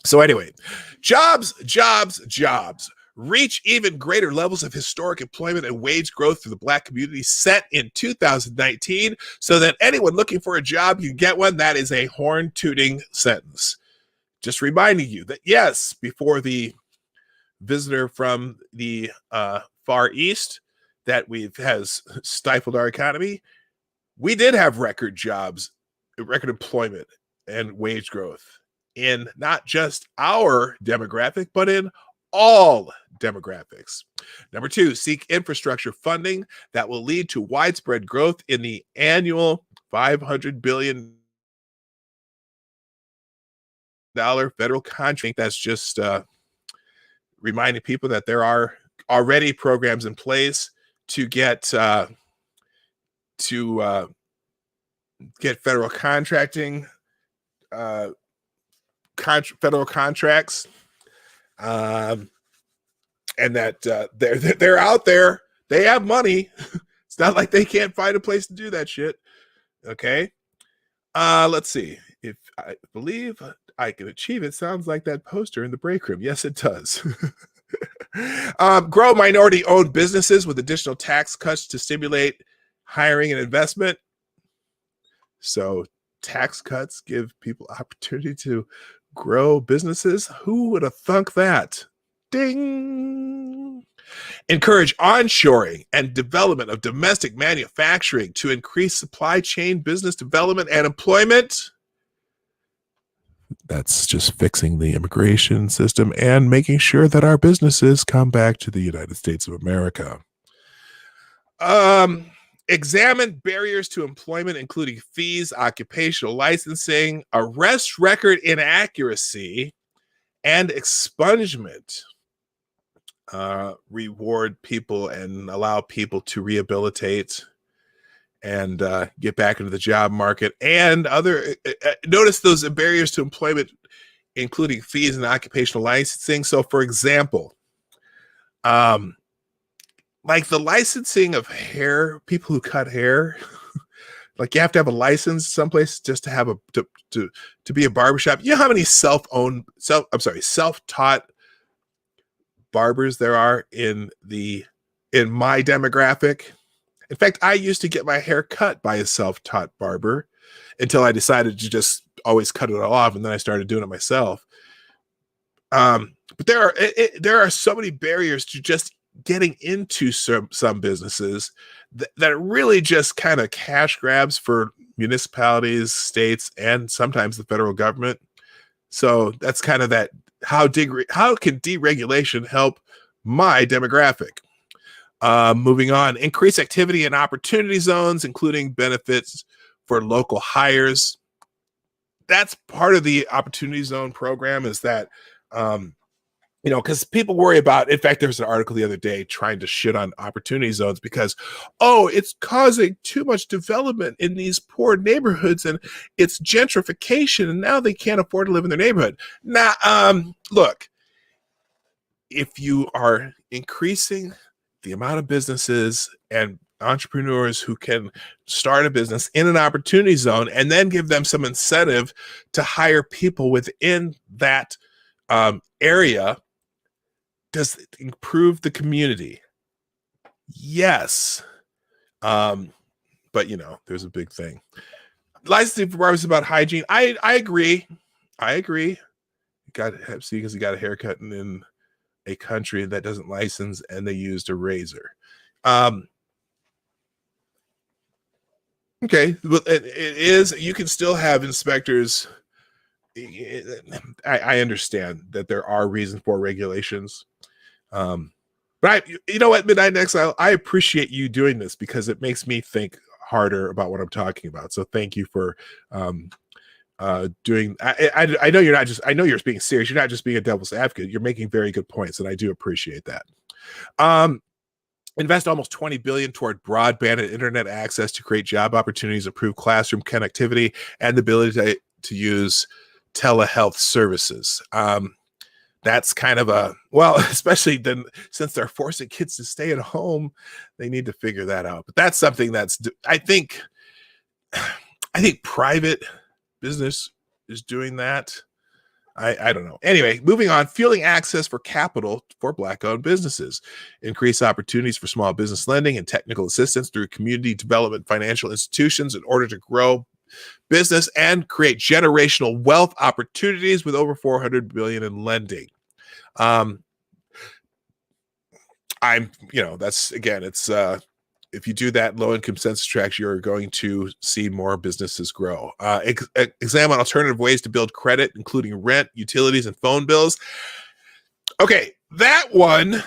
So anyway, jobs. Reach even greater levels of historic employment and wage growth for the Black community set in 2019 so that anyone looking for a job, you get one. That is a horn-tooting sentence. Just reminding you that, yes, before the visitor from the Far East that has stifled our economy, we did have record jobs, record employment, and wage growth in not just our demographic, but in all demographics. Number 2, seek infrastructure funding that will lead to widespread growth in the annual $500 billion federal contract. That's just reminding people that there are already programs in place to get federal contracting, federal contracts, and that they're out there. They have money. It's not like they can't find a place to do that shit. Okay. Let's see. If I believe I can achieve it, sounds like that poster in the break room. Yes, it does. Grow minority-owned businesses with additional tax cuts to stimulate hiring and investment. So tax cuts give people opportunity to grow businesses. Who would have thunk that? Ding. Encourage onshoring and development of domestic manufacturing to increase supply chain business development and employment. That's just fixing the immigration system and making sure that our businesses come back to the United States of America. Examine barriers to employment, including fees, occupational licensing, arrest record inaccuracy, and expungement reward people and allow people to rehabilitate and get back into the job market. And other notice those barriers to employment, including fees and occupational licensing. So, for example, like the licensing of hair, people who cut hair, like you have to have a license someplace just to have to be a barbershop. You know how many self-taught barbers there are in my demographic? In fact, I used to get my hair cut by a self-taught barber until I decided to just always cut it all off, and then I started doing it myself. But there are so many barriers to just getting into some businesses that are really just kind of cash grabs for municipalities, states, and sometimes the federal government. So that's kind of that. How can deregulation help my demographic? Moving on, increase activity in opportunity zones, including benefits for local hires. That's part of the opportunity zone program, is that, because people worry about, in fact, there was an article the other day trying to shit on opportunity zones because, it's causing too much development in these poor neighborhoods and it's gentrification and now they can't afford to live in their neighborhood. Now, look, if you are increasing the amount of businesses and entrepreneurs who can start a business in an opportunity zone and then give them some incentive to hire people within that area, does it improve the community? Yes. But there's a big thing. Licensing for barbers is about hygiene. I agree. Because he got a haircut in a country that doesn't license and they used a razor. Okay, but it is, you can still have inspectors. I understand that there are reasons for regulations. But you know what, Midnight Exile, I appreciate you doing this because it makes me think harder about what I'm talking about. So thank you for doing. I know you're not just. I know you're being serious. You're not just being a devil's advocate. You're making very good points, and I do appreciate that. Invest almost $20 billion toward broadband and internet access to create job opportunities, improve classroom connectivity, and the ability to use telehealth services. That's kind of especially then since they're forcing kids to stay at home, they need to figure that out. But that's something I think private business is doing that. I don't know. Anyway, moving on, fueling access for capital for Black-owned businesses, increase opportunities for small business lending and technical assistance through community development financial institutions in order to grow business and create generational wealth opportunities with over $400 billion in lending. That's, again, it's if you do that low-income census tracts, you're going to see more businesses grow. Examine alternative ways to build credit, including rent, utilities, and phone bills. Okay, that one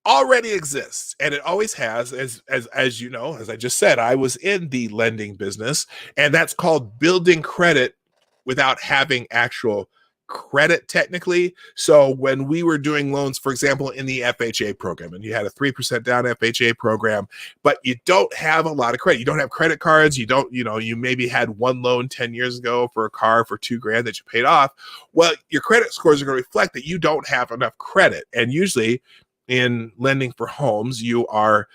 already exists, and it always has. As you know, as I just said, I was in the lending business, and that's called building credit without having actual credit technically. So when we were doing loans, for example, in the FHA program, and you had a 3% down FHA program, but you don't have a lot of credit. You don't have credit cards. You maybe had one loan 10 years ago for a car for $2,000 that you paid off. Well, your credit scores are going to reflect that you don't have enough credit. And usually in lending for homes, you are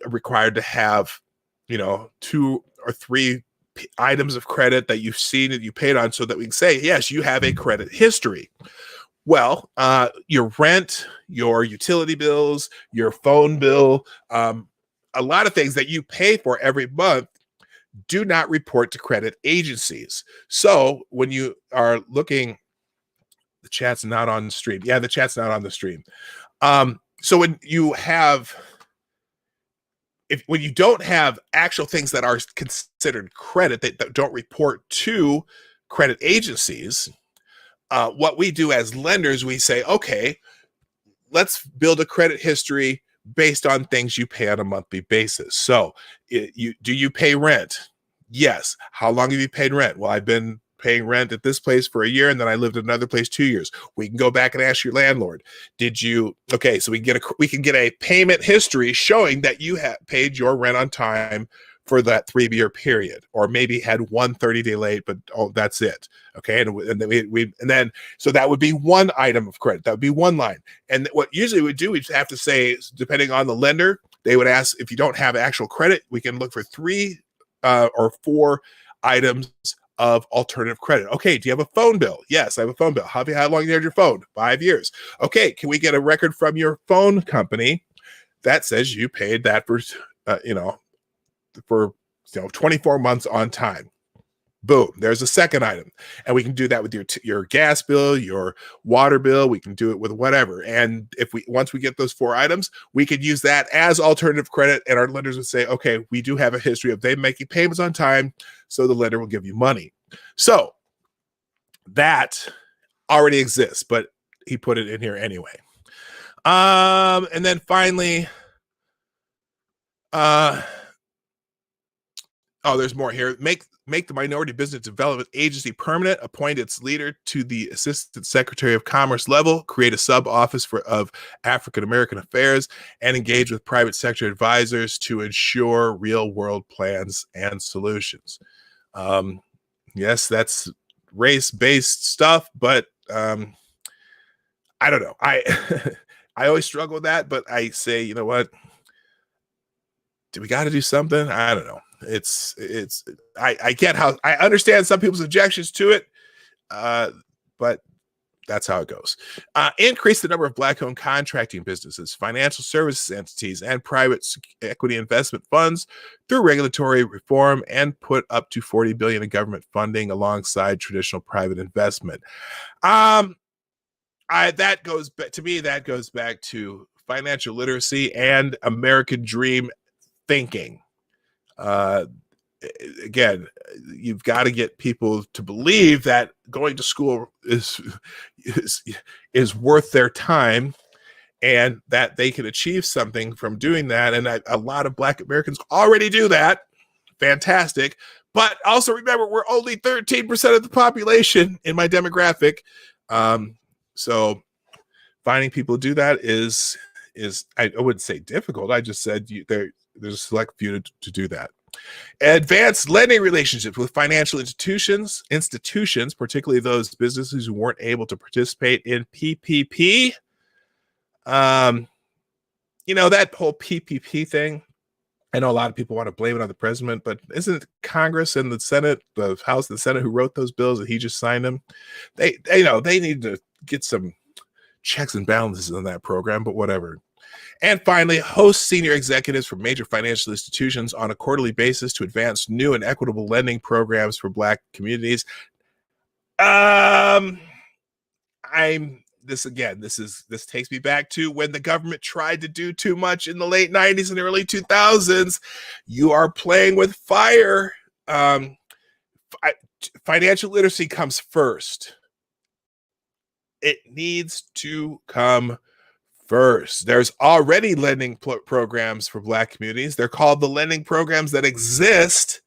required to have, 2 or 3 items of credit that you've seen that you paid on so that we can say, yes, you have a credit history. Well, your rent, your utility bills, your phone bill, a lot of things that you pay for every month do not report to credit agencies. So when you are looking, the chat's not on the stream. Yeah, the chat's not on the stream. So when you don't have actual things that are considered credit that don't report to credit agencies, what we do as lenders, we say, okay, let's build a credit history based on things you pay on a monthly basis. So do you pay rent? Yes. How long have you paid rent? Well, I've been paying rent at this place for a year, and then I lived at another place 2 years. We can go back and ask your landlord, did you, okay, so we can get a payment history showing that you have paid your rent on time for that 3-year period, or maybe had one 30-day late, but that's it. Okay. And then so that would be one item of credit. That would be one line. And what usually we do, we have to say, depending on the lender, they would ask, if you don't have actual credit, we can look for 3 or 4 items of alternative credit. Okay, do you have a phone bill? Yes, I have a phone bill. How long have you had your phone? 5 years. Okay, can we get a record from your phone company that says you paid that for 24 months on time? Boom, there's a second item. And we can do that with your gas bill, your water bill. We can do it with whatever. And once we get those 4 items, we could use that as alternative credit. And our lenders would say, okay, we do have a history of them making payments on time, so the lender will give you money. So that already exists, but he put it in here anyway. And then finally, there's more here. Make the Minority Business Development Agency permanent, appoint its leader to the Assistant Secretary of Commerce level, create a sub-office of African-American affairs, and engage with private sector advisors to ensure real-world plans and solutions. Yes, that's race-based stuff, but I don't know. I always struggle with that, but I say, you know what? Do we got to do something? I don't know. I get how, I understand some people's objections to it, but that's how it goes. Increase the number of Black-owned contracting businesses, financial services entities, and private equity investment funds through regulatory reform, and put up to $40 billion in government funding alongside traditional private investment. That goes back to financial literacy and American dream thinking. Again, you've got to get people to believe that going to school is worth their time, and that they can achieve something from doing that. And a lot of Black Americans already do that. Fantastic. But also remember, we're only 13% of the population in my demographic. So finding people to do that is I wouldn't say difficult. I just said there's a select few to do that. Advanced lending relationships with financial institutions, particularly those businesses who weren't able to participate in PPP. That whole PPP thing, I know a lot of people want to blame it on the president, but isn't it Congress and the Senate, the House and the Senate, who wrote those bills and he just signed them? They need to get some checks and balances on that program, but whatever. And finally, host senior executives from major financial institutions on a quarterly basis to advance new and equitable lending programs for Black communities. This takes me back to when the government tried to do too much in the late 90s and early 2000s. You are playing with fire. Financial literacy comes first. It needs to come first. There's already lending programs for Black communities. They're called the lending programs that exist.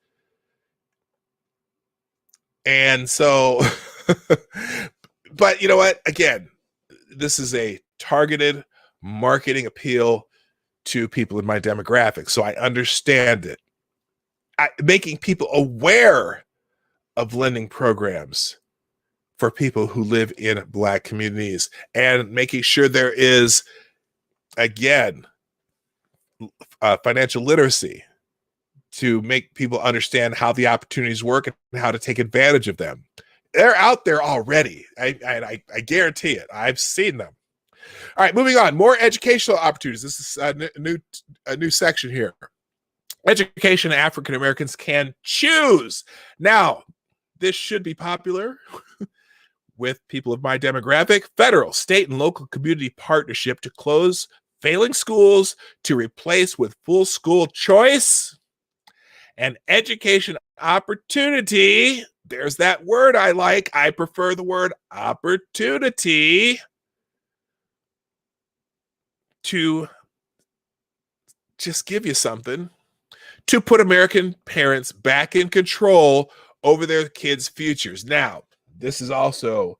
And so, but you know what? Again, this is a targeted marketing appeal to people in my demographic. So I understand it. Making people aware of lending programs for people who live in Black communities, and making sure there is, again, financial literacy to make people understand how the opportunities work and how to take advantage of them. They're out there already. I guarantee it. I've seen them. All right, moving on. More educational opportunities. This is a new section here. Education African Americans can choose. Now, this should be popular with people of my demographic. Federal, state, and local community partnership to close failing schools to replace with full school choice and education opportunity. There's that word I like. I prefer the word opportunity to just give you something to put American parents back in control over their kids' futures. Now, this is also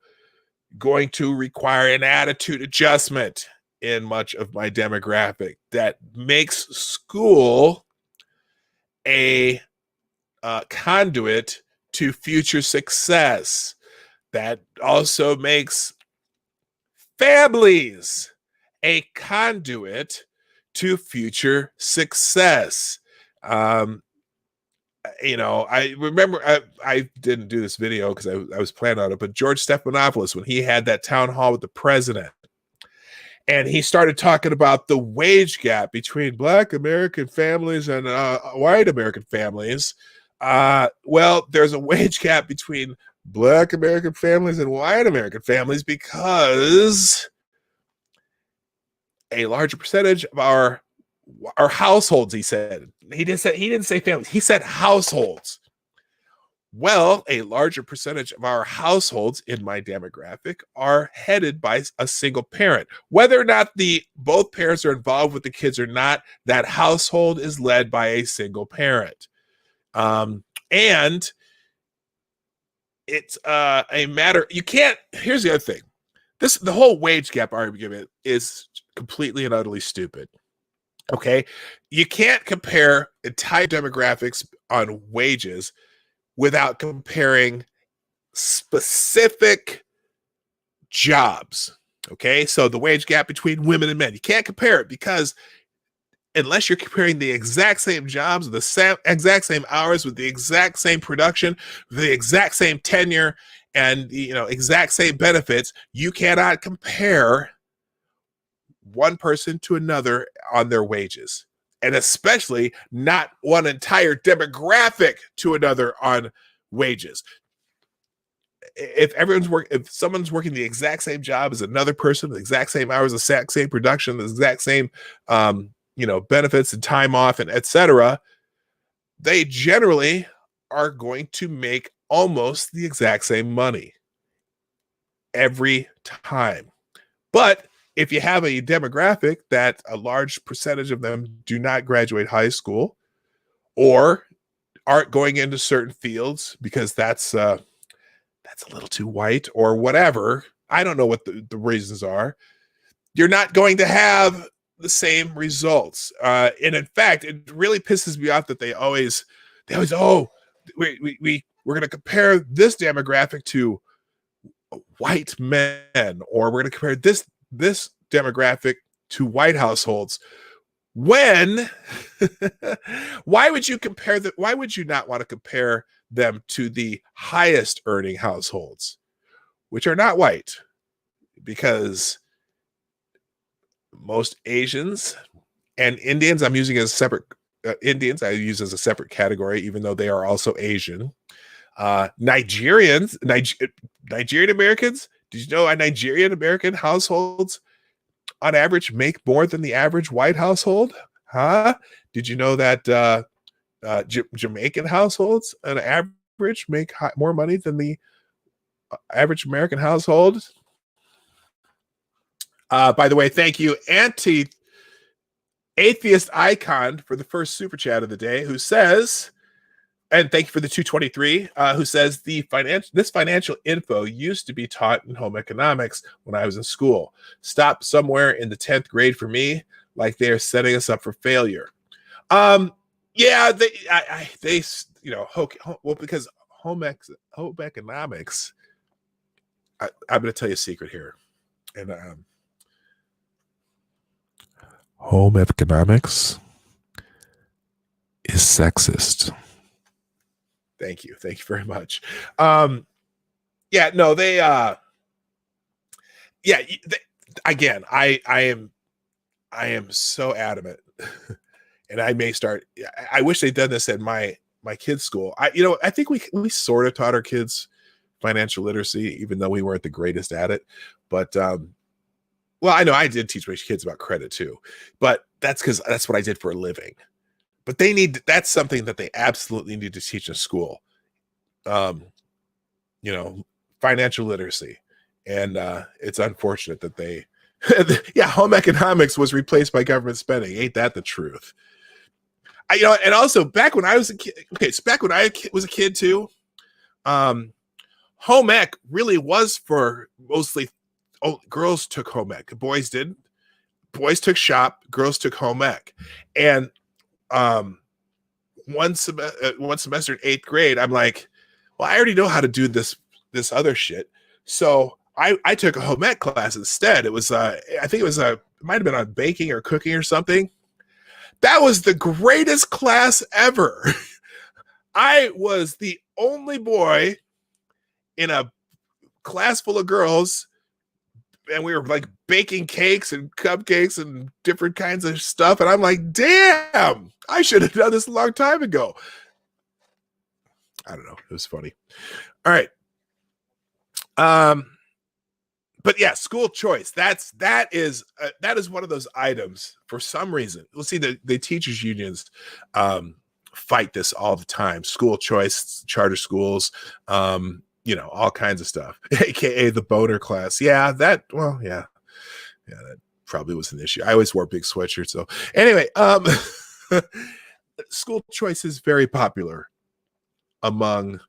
going to require an attitude adjustment in much of my demographic that makes school a conduit to future success. That also makes families a conduit to future success. You know, I remember I didn't do this video because I was planning on it, but George Stephanopoulos, when he had that town hall with the president, and he started talking about the wage gap between Black American families and white American families. Well, there's a wage gap between Black American families and white American families because a larger percentage of our households, he said. He didn't say families. He said households. Well, a larger percentage of our households in my demographic are headed by a single parent. Whether or not both parents are involved with the kids or not, that household is led by a single parent. And it's a matter, you can't, here's the other thing. The whole wage gap argument is completely and utterly stupid. Okay, you can't compare entire demographics on wages without comparing specific jobs. Okay, so the wage gap between women and men, you can't compare it because unless you're comparing the exact same jobs, the exact same hours with the exact same production, the exact same tenure, and exact same benefits, you cannot compare one person to another on their wages, and especially not one entire demographic to another on wages. If someone's working the exact same job as another person, the exact same hours, the exact same production, the exact same benefits and time off and etc., they generally are going to make almost the exact same money every time. But if you have a demographic that a large percentage of them do not graduate high school or aren't going into certain fields because that's a little too white or whatever, I don't know what the reasons are, you're not going to have the same results. And in fact, it really pisses me off that they always, we're going to compare this demographic to white men, or we're going to compare this demographic to white households. When why would you not want to compare them to the highest earning households, which are not white? Because most Asians and Indians, I'm using as separate Indians, I use as a separate category, even though they are also Asian. Nigerian Americans, did you know Nigerian American households on average make more than the average white household? Huh? Did you know that Jamaican households on average make more money than the average American household? By the way, thank you, Atheist Icon, for the first super chat of the day, who says, and thank you for the 223, who says this financial info used to be taught in home economics when I was in school. Stopped somewhere in the 10th grade for me, like they are setting us up for failure. Yeah, because home economics, I'm going to tell you a secret here. And home economics is sexist. Thank you very much. Again, I am so adamant, and I may start. I wish they'd done this at my kids' school. I think we sort of taught our kids financial literacy, even though we weren't the greatest at it. But well, I know I did teach my kids about credit too, but that's because that's what I did for a living. But that's something that they absolutely need to teach in school. Financial literacy. And it's unfortunate that they home economics was replaced by government spending. Ain't that the truth? And also back when I was a kid, back when I was a kid too, Home ec really was for mostly girls took home ec. Boys didn't. Boys took shop, girls took home ec. And one semester in 8th grade, I'm like, well, I already know how to do this other shit. So I took a home ec class instead. It was I think it might have been on baking or cooking or something. That was the greatest class ever. I was the only boy in a class full of girls, and we were like baking cakes and cupcakes and different kinds of stuff. And I'm like, damn, I should have done this a long time ago. I don't know. It was funny. All right. But yeah, school choice. That is one of those items for some reason. We'll see the teachers unions fight this all the time. School choice, charter schools, all kinds of stuff, aka the boner class. Yeah, that probably was an issue. I always wore big sweatshirts. So anyway, school choice is very popular among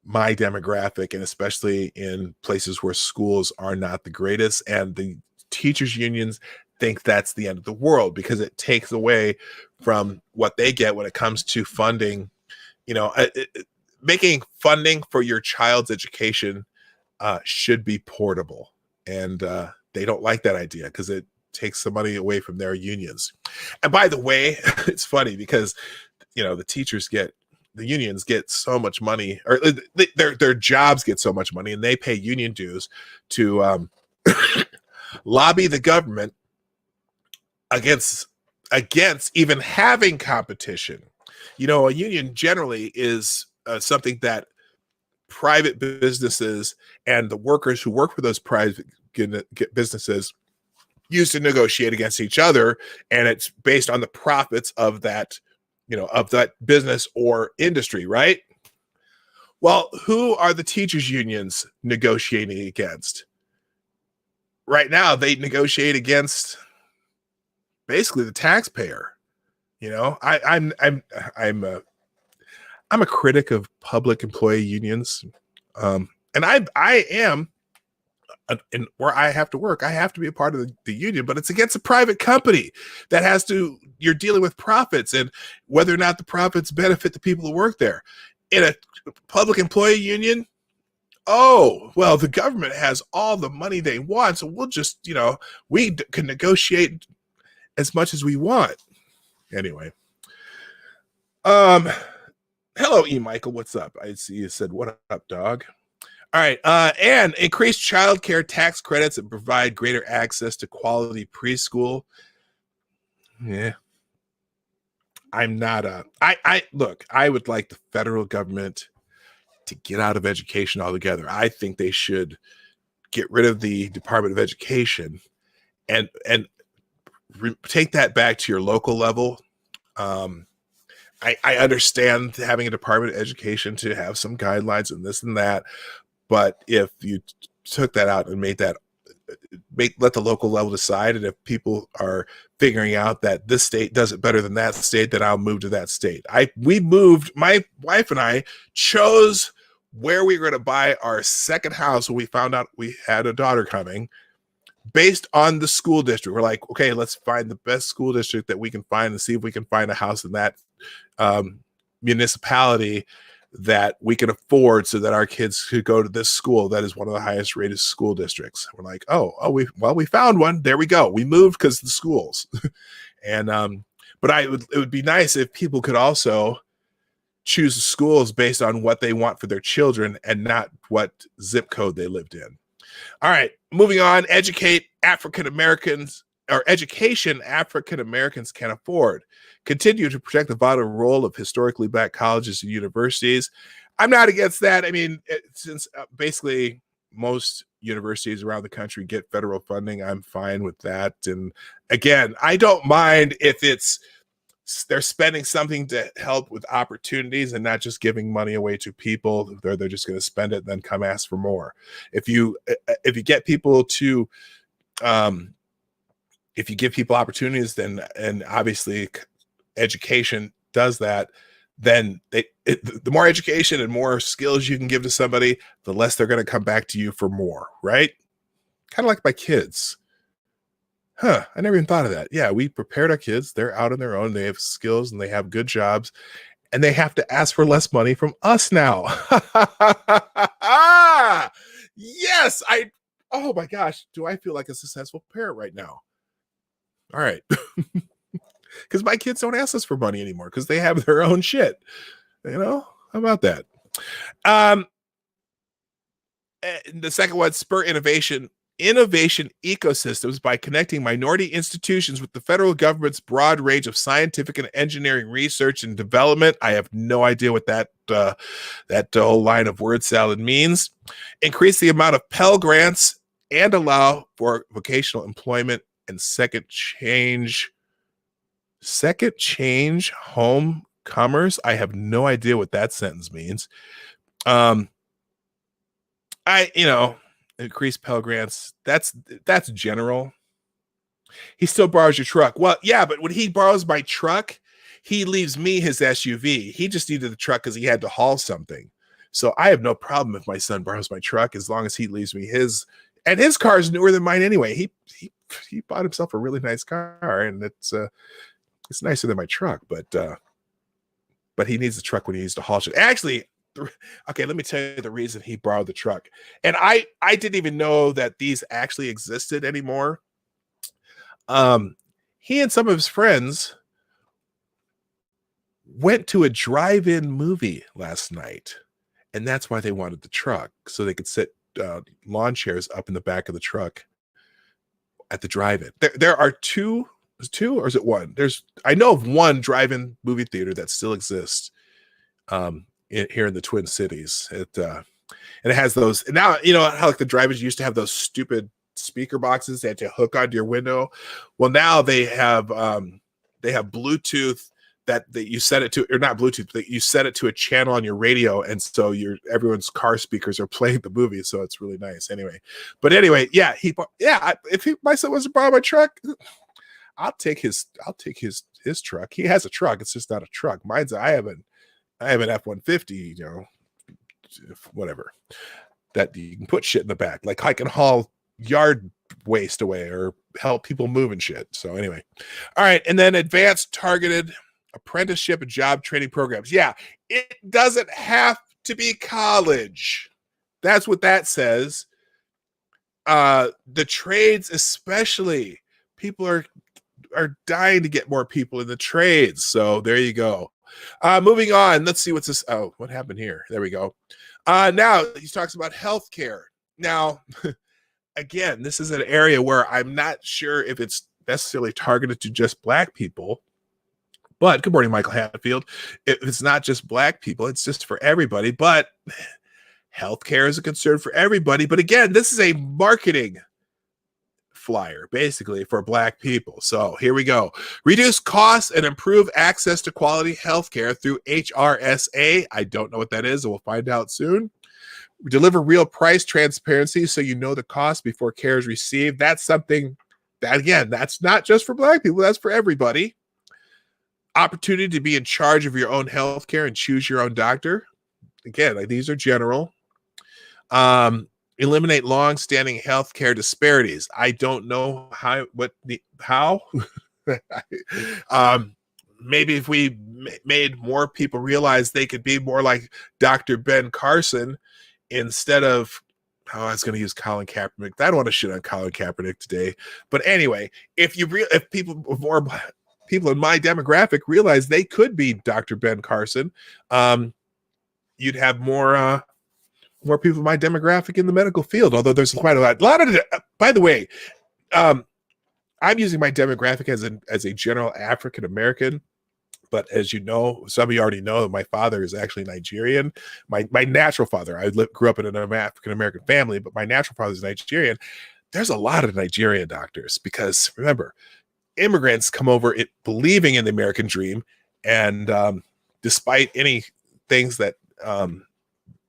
my demographic, and especially in places where schools are not the greatest, and the teachers unions think that's the end of the world because it takes away from what they get when it comes to funding. Making funding for your child's education should be portable, and they don't like that idea because it takes the money away from their unions. And by the way, it's funny because the unions get so much money, or their jobs get so much money, and they pay union dues to lobby the government against even having competition. A union generally is something that private businesses and the workers who work for those private businesses use to negotiate against each other, and it's based on the profits of that business or industry, right? Well, who are the teachers unions negotiating against? Right now, they negotiate against basically the taxpayer. I'm a critic of public employee unions, and I am. And where I have to work, I have to be a part of the union, but it's against a private company that you're dealing with profits and whether or not the profits benefit the people who work there. In a public employee union, the government has all the money they want, so we'll just, we can negotiate as much as we want. Anyway. Hello, E. Michael, what's up? I see you said, what up, dog? All right, and increase child care tax credits and provide greater access to quality preschool. Yeah. I'm not look, I would like the federal government to get out of education altogether. I think they should get rid of the Department of Education and take that back to your local level. I understand having a Department of Education to have some guidelines and this and that. But if you took that out and let the local level decide, and if people are figuring out that this state does it better than that state, then I'll move to that state. My wife and I chose where we were going to buy our second house when we found out we had a daughter coming based on the school district. We're like, okay, let's find the best school district that we can find and see if we can find a house in that municipality that we can afford so that our kids could go to this school that is one of the highest rated school districts. We're like, we found one. There we go. We moved because of the schools. And but it would be nice if people could also choose schools based on what they want for their children and not what zip code they lived in. All right, moving on. Education African Americans can afford. Continue to protect the vital role of historically black colleges and universities. I'm not against that. I mean, since basically most universities around the country get federal funding, I'm fine with that. And again, I don't mind if they're spending something to help with opportunities and not just giving money away to people. They're just going to spend it and then come ask for more. If you get people to if you give people opportunities, then, and obviously education does that, then the more education and more skills you can give to somebody, the less they're going to come back to you for more, right? Kind of like my kids. Huh, I never even thought of that. Yeah, we prepared our kids. They're out on their own. They have skills and they have good jobs, and they have to ask for less money from us now. Yes, oh my gosh, do I feel like a successful parent right now? All right. Because my kids don't ask us for money anymore because they have their own shit. You know, how about that? The second one, spur innovation ecosystems by connecting minority institutions with the federal government's broad range of scientific and engineering research and development. I have no idea what that whole line of word salad means. Increase the amount of Pell Grants and allow for vocational employment and second change homecomers. I have no idea what that sentence means. Increase Pell Grants. That's general. He still borrows your truck. Well, yeah, but when he borrows my truck, he leaves me his SUV. He just needed the truck because he had to haul something. So I have no problem if my son borrows my truck as long as he leaves me his. And his car is newer than mine anyway. He bought himself a really nice car, and it's nicer than my truck. But he needs the truck when he needs to haul shit. Actually, okay, let me tell you the reason he borrowed the truck. And I didn't even know that these actually existed anymore. He and some of his friends went to a drive-in movie last night, and that's why they wanted the truck, so they could sit lawn chairs up in the back of the truck at the drive-in. There are two, or is it one? I know of one drive-in movie theater that still exists here in the Twin Cities. And it has those. Now, you know how like the drive-ins used to have those stupid speaker boxes they had to hook onto your window. Well, now they have Bluetooth that you set it to, or not Bluetooth, but you set it to a channel on your radio, and so everyone's car speakers are playing the movie, so it's really nice. Anyway, if my son wants to borrow my truck, I'll take his truck. He has a truck. It's just not a truck. Mine's I have an F-150, you know, whatever, that you can put shit in the back. Like I can haul yard waste away or help people move and shit. So anyway, all right. And then advanced targeted apprenticeship and job training programs. Yeah, it doesn't have to be college. That's what that says. The trades, especially, people are dying to get more people in the trades. So there you go. Moving on. Let's see what's this. Oh, what happened here? There we go. Now he talks about healthcare. Now, again, this is an area where I'm not sure if it's necessarily targeted to just Black people. But good morning, Michael Hatfield. It's not just Black people, it's just for everybody. But healthcare is a concern for everybody. But again, this is a marketing flyer, basically, for Black people. So here we go. Reduce costs and improve access to quality healthcare through HRSA. I don't know what that is, and we'll find out soon. Deliver real price transparency so you know the cost before care is received. That's something that, again, that's not just for Black people, that's for everybody. Opportunity to be in charge of your own health care and choose your own doctor. Again, like these are general. Eliminate long-standing healthcare disparities. I don't know how. Maybe if we made more people realize they could be more like Dr. Ben Carson instead of, I was going to use Colin Kaepernick. I don't want to shit on Colin Kaepernick today. But anyway, if more people in my demographic realize they could be Dr. Ben Carson, you'd have more people in my demographic in the medical field, although there's quite a lot of by the way, I'm using my demographic as a general African American, but as you know, some of you already know that my father is actually Nigerian. My natural father, grew up in an African American family, but my natural father is Nigerian. There's a lot of Nigerian doctors because, remember, immigrants come over believing in the American dream, and despite any things that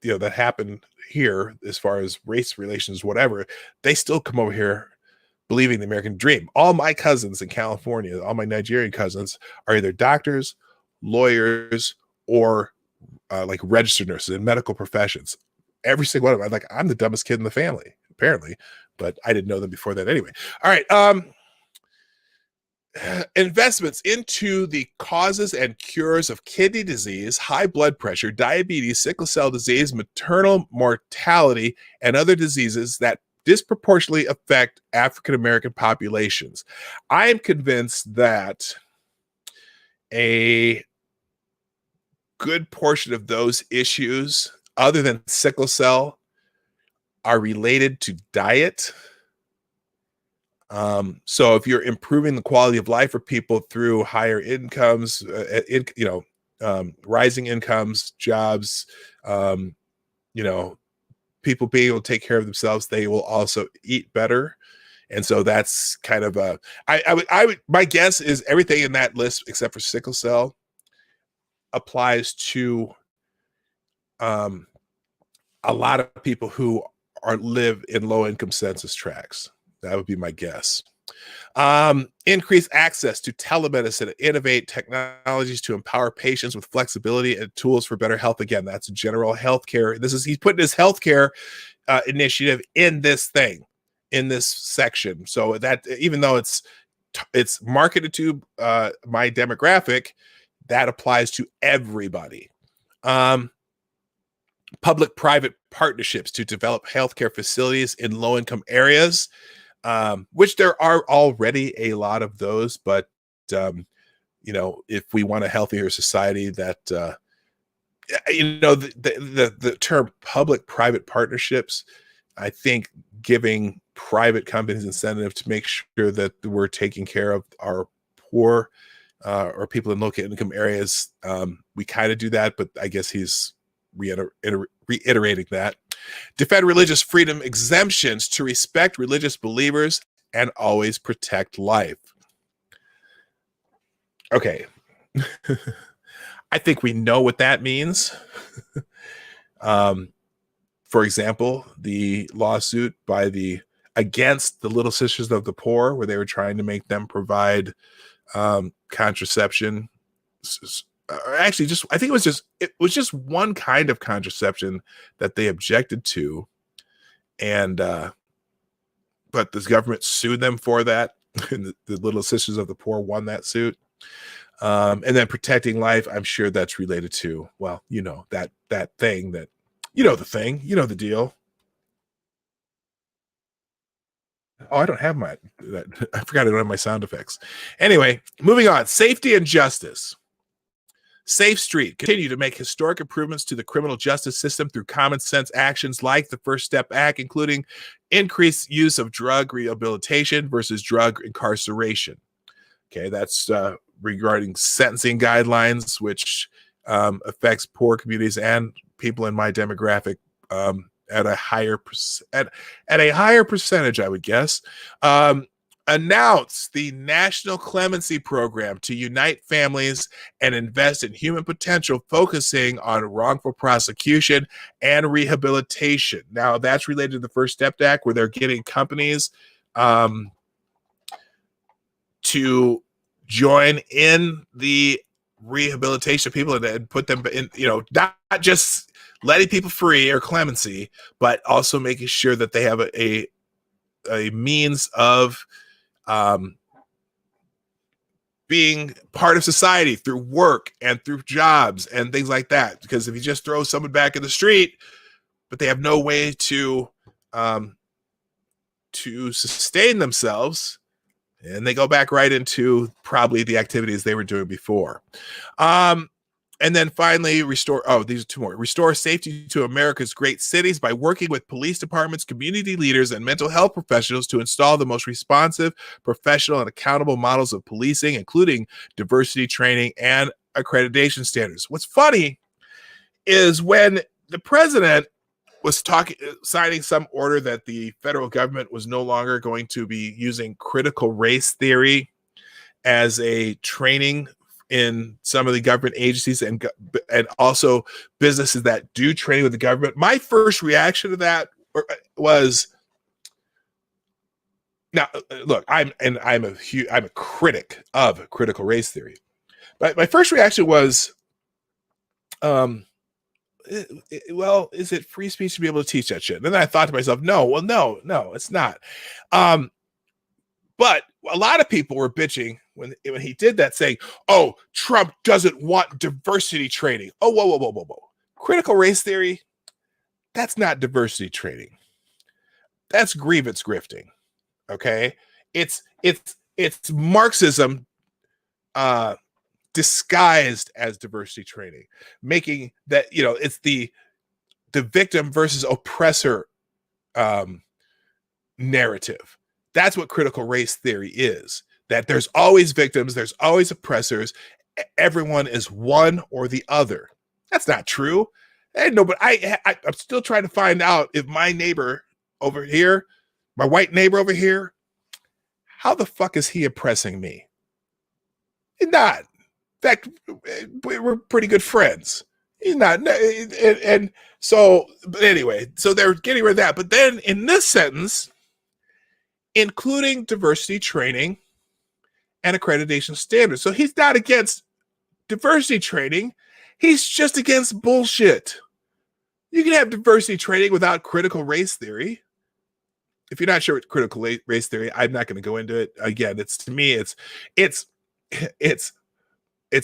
that happen here as far as race relations, whatever, they still come over here believing the American dream. All my cousins in California, all my Nigerian cousins, are either doctors, lawyers, or like registered nurses in medical professions. Every single one of them. I'm like, I'm the dumbest kid in the family, apparently, but I didn't know them before that anyway. All right. Investments into the causes and cures of kidney disease, high blood pressure, diabetes, sickle cell disease, maternal mortality, and other diseases that disproportionately affect African American populations. I am convinced that a good portion of those issues, other than sickle cell, are related to diet. So if you're improving the quality of life for people through higher incomes, rising incomes, jobs, people being able to take care of themselves, they will also eat better. And so that's kind of my guess is everything in that list except for sickle cell applies to a lot of people who live in low income census tracts. That would be my guess. Increase access to telemedicine, innovate technologies to empower patients with flexibility and tools for better health. Again, that's general healthcare. He's putting his healthcare initiative in this thing, in this section. So that even though it's marketed to my demographic, that applies to everybody. Public-private partnerships to develop healthcare facilities in low-income areas. Which there are already a lot of those, but if we want a healthier society, that the term public-private partnerships, I think giving private companies incentive to make sure that we're taking care of our poor or people in low income areas, we kind of do that, but I guess he's reiterating that. Defend religious freedom exemptions to respect religious believers and always protect life. Okay. I think we know what that means. For example, the lawsuit against the Little Sisters of the Poor, where they were trying to make them provide contraception. Actually, I think it was just one kind of contraception that they objected to, and but this government sued them for that, and the Little Sisters of the Poor won that suit. And then protecting life, I'm sure that's related to, well, that thing that, the thing, the deal. Oh, I don't have I forgot I don't have my sound effects. Anyway, moving on. Safety and justice. Safe Street continue to make historic improvements to the criminal justice system through common sense actions like the First Step Act, including increased use of drug rehabilitation versus drug incarceration. Okay, that's regarding sentencing guidelines, which affects poor communities and people in my demographic at a higher percentage, I would guess. Announce the National Clemency Program to unite families and invest in human potential, focusing on wrongful prosecution and rehabilitation. Now, that's related to the First Step Act, where they're getting companies to join in the rehabilitation of people and put them in, not just letting people free or clemency, but also making sure that they have a means of being part of society through work and through jobs and things like that. Because if you just throw someone back in the street, but they have no way to sustain themselves, and they go back right into probably the activities they were doing before. And then finally, these are two more. Restore safety to America's great cities by working with police departments, community leaders, and mental health professionals to install the most responsive, professional, and accountable models of policing, including diversity training and accreditation standards. What's funny is when the president was signing some order that the federal government was no longer going to be using critical race theory as a training in some of the government agencies and also businesses that do training with the government. My first reaction to that was, now look, I'm a critic of critical race theory, but my first reaction was, Well, is it free speech to be able to teach that shit? And then I thought to myself, no, it's not. But a lot of people were bitching when he did that, saying, oh, Trump doesn't want diversity training. Oh, whoa. Critical race theory, that's not diversity training. That's grievance grifting. Okay? It's Marxism disguised as diversity training, making that, it's the victim versus oppressor narrative. That's what critical race theory is, that there's always victims, there's always oppressors, everyone is one or the other. That's not true. No, but I'm still trying to find out if my neighbor over here, my white neighbor over here, how the fuck is he oppressing me? Not. In fact, we're pretty good friends. He's not. And so, but anyway, so they're getting rid of that. But then in this sentence, including diversity training and accreditation standards. So he's not against diversity training. He's just against bullshit. You can have diversity training without critical race theory. If you're not sure what critical race theory, I'm not going to go into it. Again, to me, it's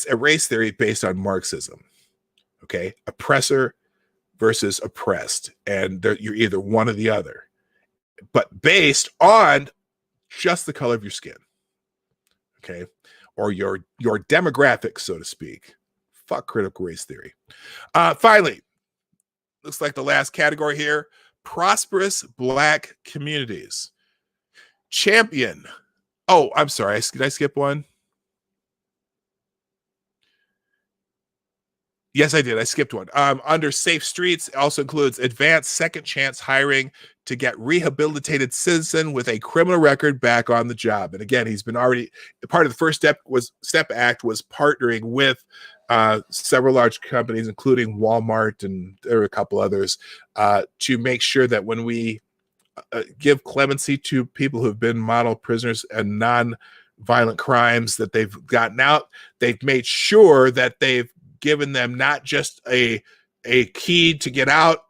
a race theory based on Marxism. Okay, oppressor versus oppressed, and you're either one or the other, but based on just the color of your skin. Okay, or your demographics, so to speak. Fuck critical race theory. Finally, looks like the last category here: prosperous Black communities. Champion. Oh, I'm sorry. Did I skip one? Yes, I did. I skipped one. Under Safe Streets, it also includes advanced second chance hiring to get rehabilitated citizen with a criminal record back on the job. And again, he's been already part of the first step act was partnering with several large companies, including Walmart, and there are a couple others, to make sure that when we give clemency to people who have been model prisoners and non-violent crimes that they've gotten out, they've made sure that they've given them not just a key to get out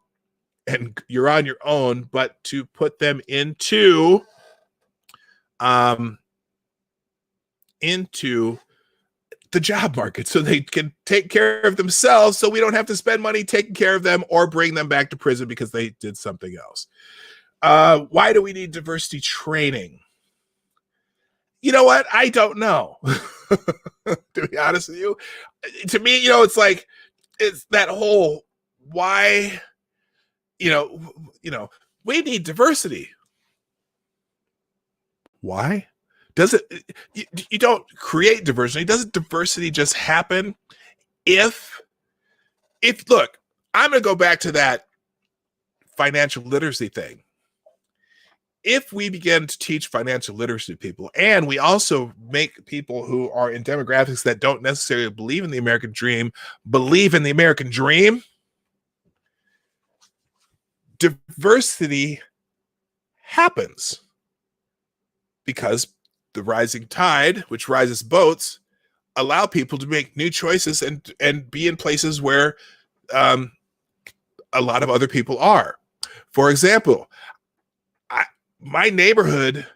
and you're on your own, but to put them into the job market so they can take care of themselves, so we don't have to spend money taking care of them or bring them back to prison because they did something else. Why do we need diversity training? You know what? I don't know. To be honest with you, to me, it's like, it's that whole why, we need diversity. Why? Does it? You don't create diversity. Doesn't diversity just happen? If look, I'm going to go back to that financial literacy thing. If we begin to teach financial literacy to people, and we also make people who are in demographics that don't necessarily believe in the American dream believe in the American dream, diversity happens, because the rising tide, which rises boats, allow people to make new choices and be in places where a lot of other people are. For example, my neighborhood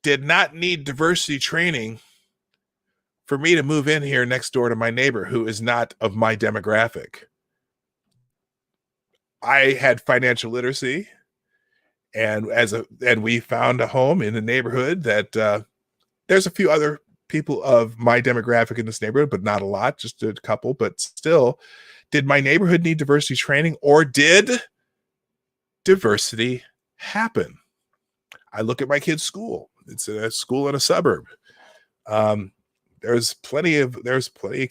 did not need diversity training for me to move in here next door to my neighbor who is not of my demographic. I had financial literacy, and we found a home in a neighborhood that there's a few other people of my demographic in this neighborhood, but not a lot, just a couple. But still, did my neighborhood need diversity training, or did diversity happen? I look at my kid's school. It's a school in a suburb. There's plenty of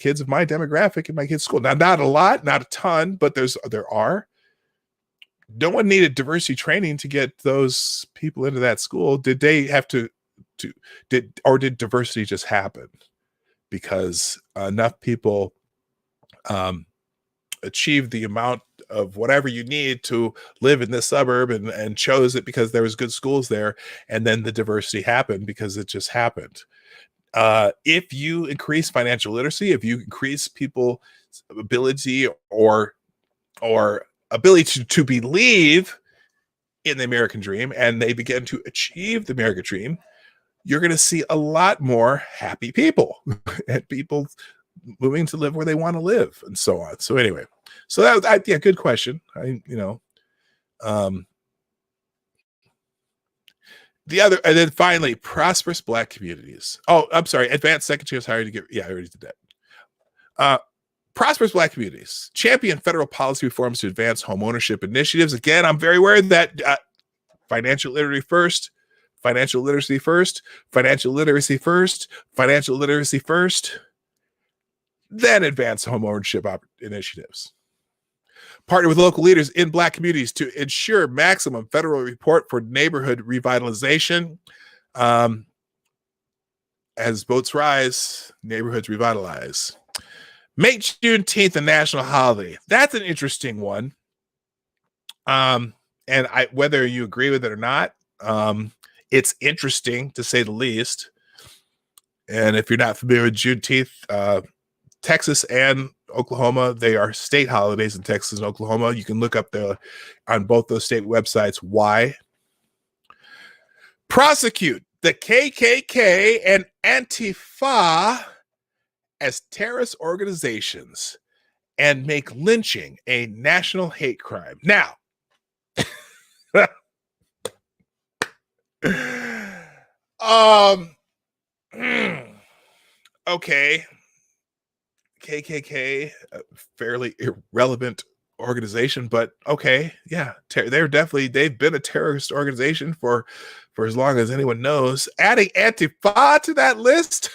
kids of my demographic in my kid's school. Now, not a lot, not a ton, but there are. No one needed diversity training to get those people into that school. Did they have did diversity just happen because enough people achieved the amount of whatever you need to live in this suburb and chose it because there was good schools there, and then the diversity happened because it just happened? If you increase financial literacy, if you increase people ability or ability to believe in the American dream, and they begin to achieve the American dream, you're going to see a lot more happy people and people moving to live where they want to live and so on. So anyway, so that yeah, good question. The other, and then finally, prosperous Black communities. Oh, I'm sorry. Advanced second chance hiring to get. Yeah, I already did that. Prosperous Black communities champion federal policy reforms to advance home ownership initiatives. Again, I'm very aware that financial literacy first, financial literacy first, financial literacy first, financial literacy first, then advance home ownership initiatives. Partner with local leaders in Black communities to ensure maximum federal support for neighborhood revitalization. As boats rise, neighborhoods revitalize. Make Juneteenth a national holiday. That's an interesting one. And whether you agree with it or not, it's interesting to say the least. And if you're not familiar with Juneteenth, Texas and Oklahoma, they are state holidays in Texas and Oklahoma. You can look up on both those state websites why. Prosecute the KKK and Antifa as terrorist organizations and make lynching a national hate crime. Now, okay. KKK, a fairly irrelevant organization, but okay, yeah, they've been a terrorist organization for as long as anyone knows. Adding Antifa to that list,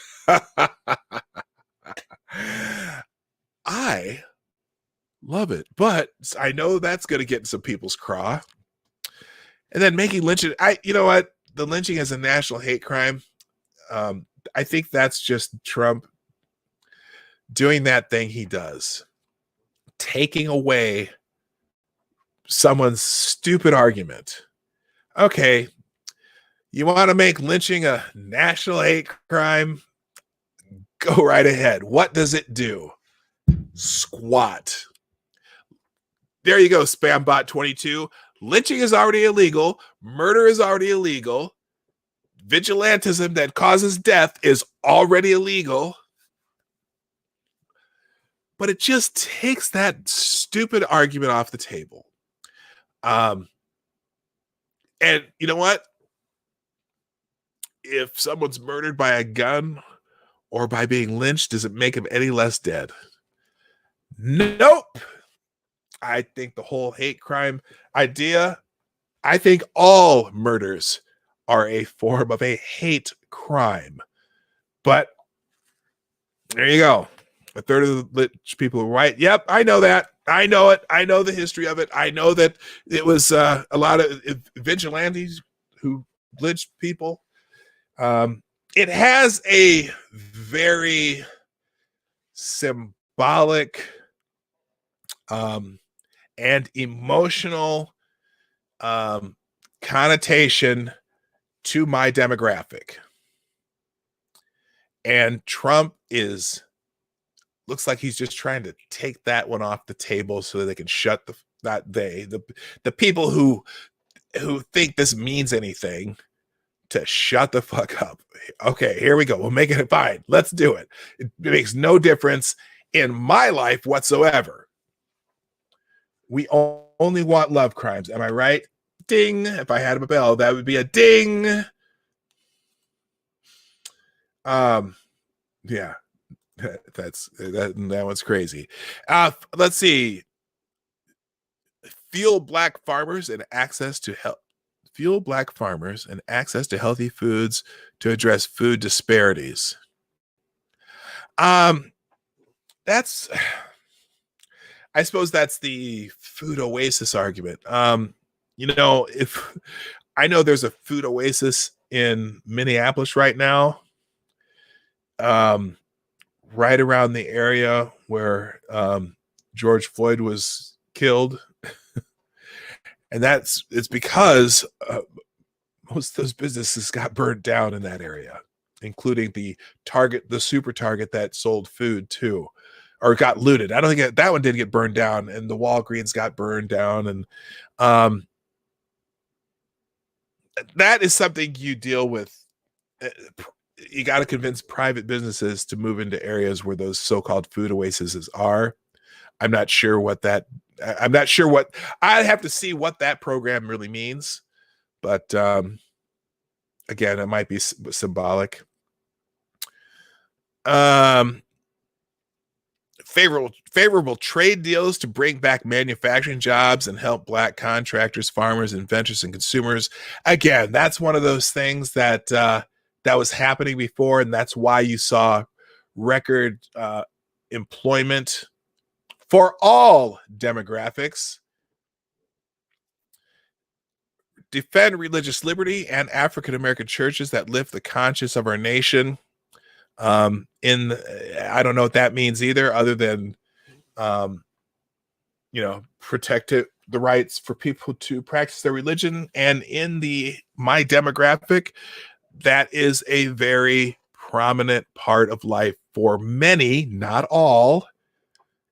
I love it, but I know that's going to get in some people's craw. And then making lynching, you know what, the lynching as a national hate crime, I think that's just Trump doing that thing he does, taking away someone's stupid argument. Okay, you want to make lynching a national hate crime? Go right ahead. What does it do? Squat. There you go, Spambot 22. Lynching is already illegal. Murder is already illegal. Vigilantism that causes death is already illegal. But it just takes that stupid argument off the table. And you know what? If someone's murdered by a gun or by being lynched, does it make him any less dead? Nope. I think the whole hate crime idea, I think all murders are a form of a hate crime. But there you go. A third of the lynched people are white. Yep, I know that. I know it. I know the history of it. I know that it was a lot of vigilantes who lynched people. It has a very symbolic and emotional connotation to my demographic. And Trump looks like he's just trying to take that one off the table so that they can shut the people who think this means anything to shut the fuck up. Okay, here we go. We'll make it fine. Let's do it. It makes no difference in my life whatsoever. We only want love crimes. Am I right? Ding. If I had a bell, that would be a ding. Yeah. That one's crazy. Let's see. Fuel black farmers and access to healthy foods to address food disparities. That's, I suppose that's the food oasis argument. If I know there's a food oasis in Minneapolis right now, right around the area where George Floyd was killed. And it's because most of those businesses got burned down in that area, including the super Target that sold food too, or got looted. I don't think that one did get burned down, and the Walgreens got burned down. And that is something you deal with. You got to convince private businesses to move into areas where those so-called food oases are. I'm not sure what I have to see what that program really means. But again, it might be symbolic. Favorable trade deals to bring back manufacturing jobs and help Black contractors, farmers, inventors, and consumers. Again, that's one of those things that that was happening before, and that's why you saw record employment for all demographics. Defend religious liberty and African American churches that lift the conscience of our nation. I don't know what that means either, other than protect the rights for people to practice their religion. And in my demographic, that is a very prominent part of life for many, not all.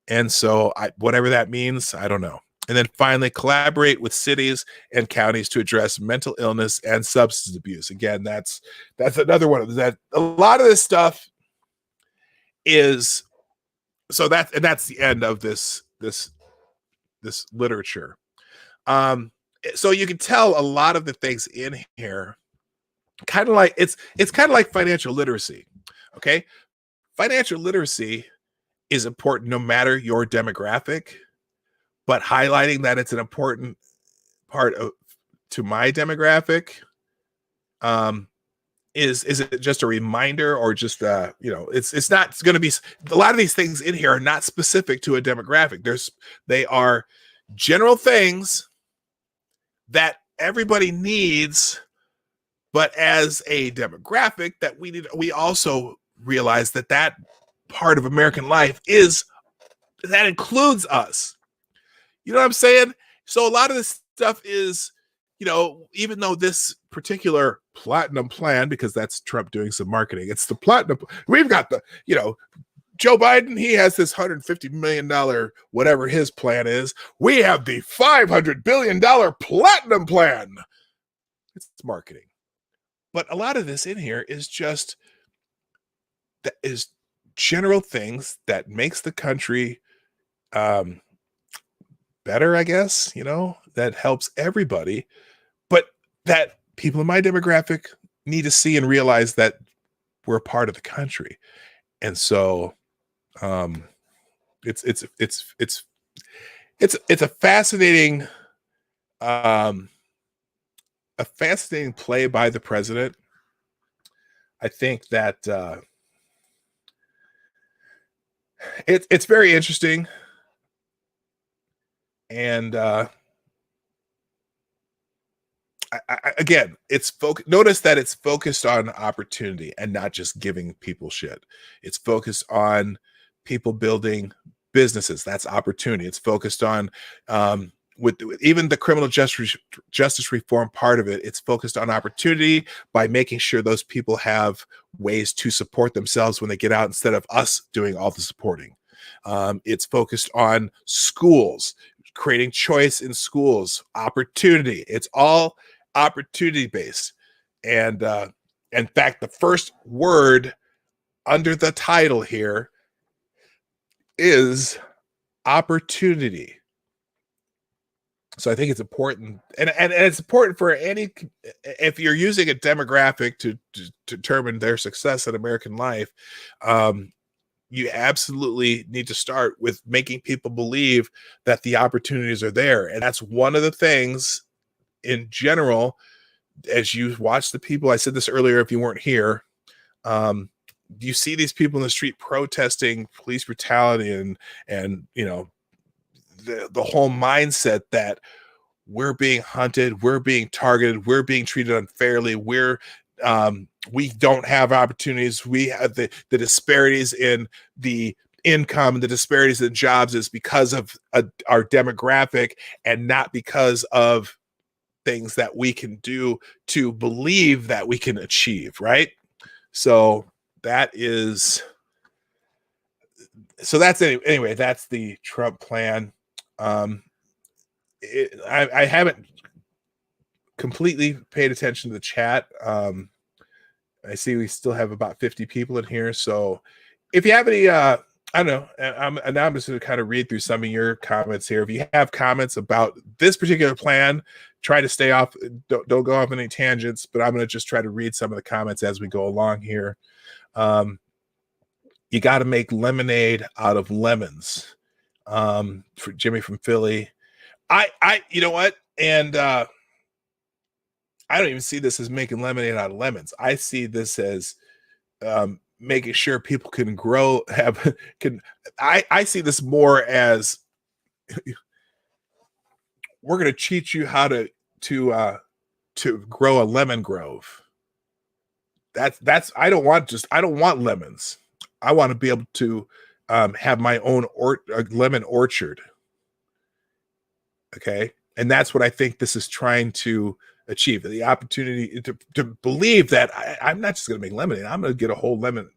And so whatever that means, I don't know. And then finally, collaborate with cities and counties to address mental illness and substance abuse. Again, that's another one of that. A lot of this stuff is so that's the end of this literature. So you can tell a lot of the things in here, kind of like it's kind of like financial literacy. Okay, financial literacy is important no matter your demographic, but highlighting that it's an important part to my demographic is it just a reminder, or just it's not going to be, a lot of these things in here are not specific to a demographic. They are general things that everybody needs, but as a demographic that we also realize that part of American life that includes us. You know what I'm saying? So a lot of this stuff is, even though this particular platinum plan, because that's Trump doing some marketing, it's the platinum. We've got Joe Biden, he has this $150 million, whatever his plan is. We have the $500 billion platinum plan. It's marketing. But a lot of this in here is general things that makes the country better, I guess, that helps everybody, but that people in my demographic need to see and realize that we're a part of the country. And so it's a fascinating play by the president. I think that it's very interesting. And again, notice that it's focused on opportunity and not just giving people shit. It's focused on people building businesses. That's opportunity. It's focused on with even the criminal justice reform part of it. It's focused on opportunity by making sure those people have ways to support themselves when they get out, instead of us doing all the supporting. It's focused on schools, creating choice in schools, opportunity. It's all opportunity based. And in fact, the first word under the title here is opportunity. So I think it's important, and it's important for if you're using a demographic to determine their success in American life. You absolutely need to start with making people believe that the opportunities are there. And that's one of the things in general, as you watch the people, I said this earlier, if you weren't here, you see these people in the street protesting police brutality and the whole mindset that we're being hunted, we're being targeted, we're being treated unfairly, we don't have opportunities. We have the disparities in the income and the disparities in jobs is because of our demographic, and not because of things that we can do to believe that we can achieve, right? So that is So that's anyway. That's the Trump plan. I haven't completely paid attention to the chat. I see we still have about 50 people in here. So if you have any, I don't know, now I'm just going to kind of read through some of your comments here. If you have comments about this particular plan, try to stay off, don't go off any tangents, but I'm going to just try to read some of the comments as we go along here. You got to make lemonade out of lemons. For Jimmy from Philly. You know what? And I don't even see this as making lemonade out of lemons. I see this as making sure people can grow, I see this more as we're going to teach you how to grow a lemon grove. I don't want lemons. I want to be able to have my own lemon orchard. Okay. And that's what I think this is trying to achieve, the opportunity to believe that I'm not just going to make lemonade. I'm going to get a whole lemon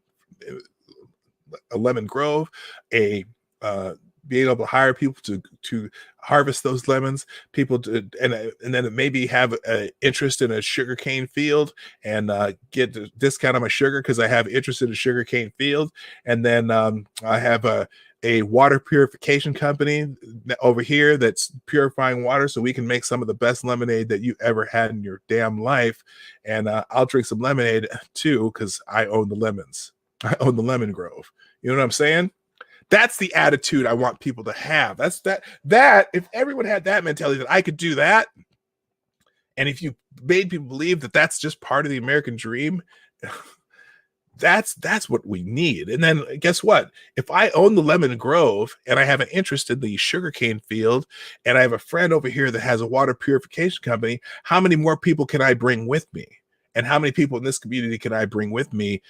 grove, being able to hire people to harvest those lemons, people to, and then maybe have an interest in a sugarcane field and get a discount on my sugar because I have interest in a sugarcane field. And then I have a water purification company over here that's purifying water so we can make some of the best lemonade that you ever had in your damn life. And I'll drink some lemonade too because I own the lemons. I own the lemon grove. You know what I'm saying? That's the attitude I want people to have. That if everyone had that mentality that I could do that, and if you made people believe that that's just part of the American dream, that's what we need. And then guess what? If I own the lemon grove and I have an interest in the sugarcane field, and I have a friend over here that has a water purification company, how many more people can I bring with me? And how many people in this community can I bring with me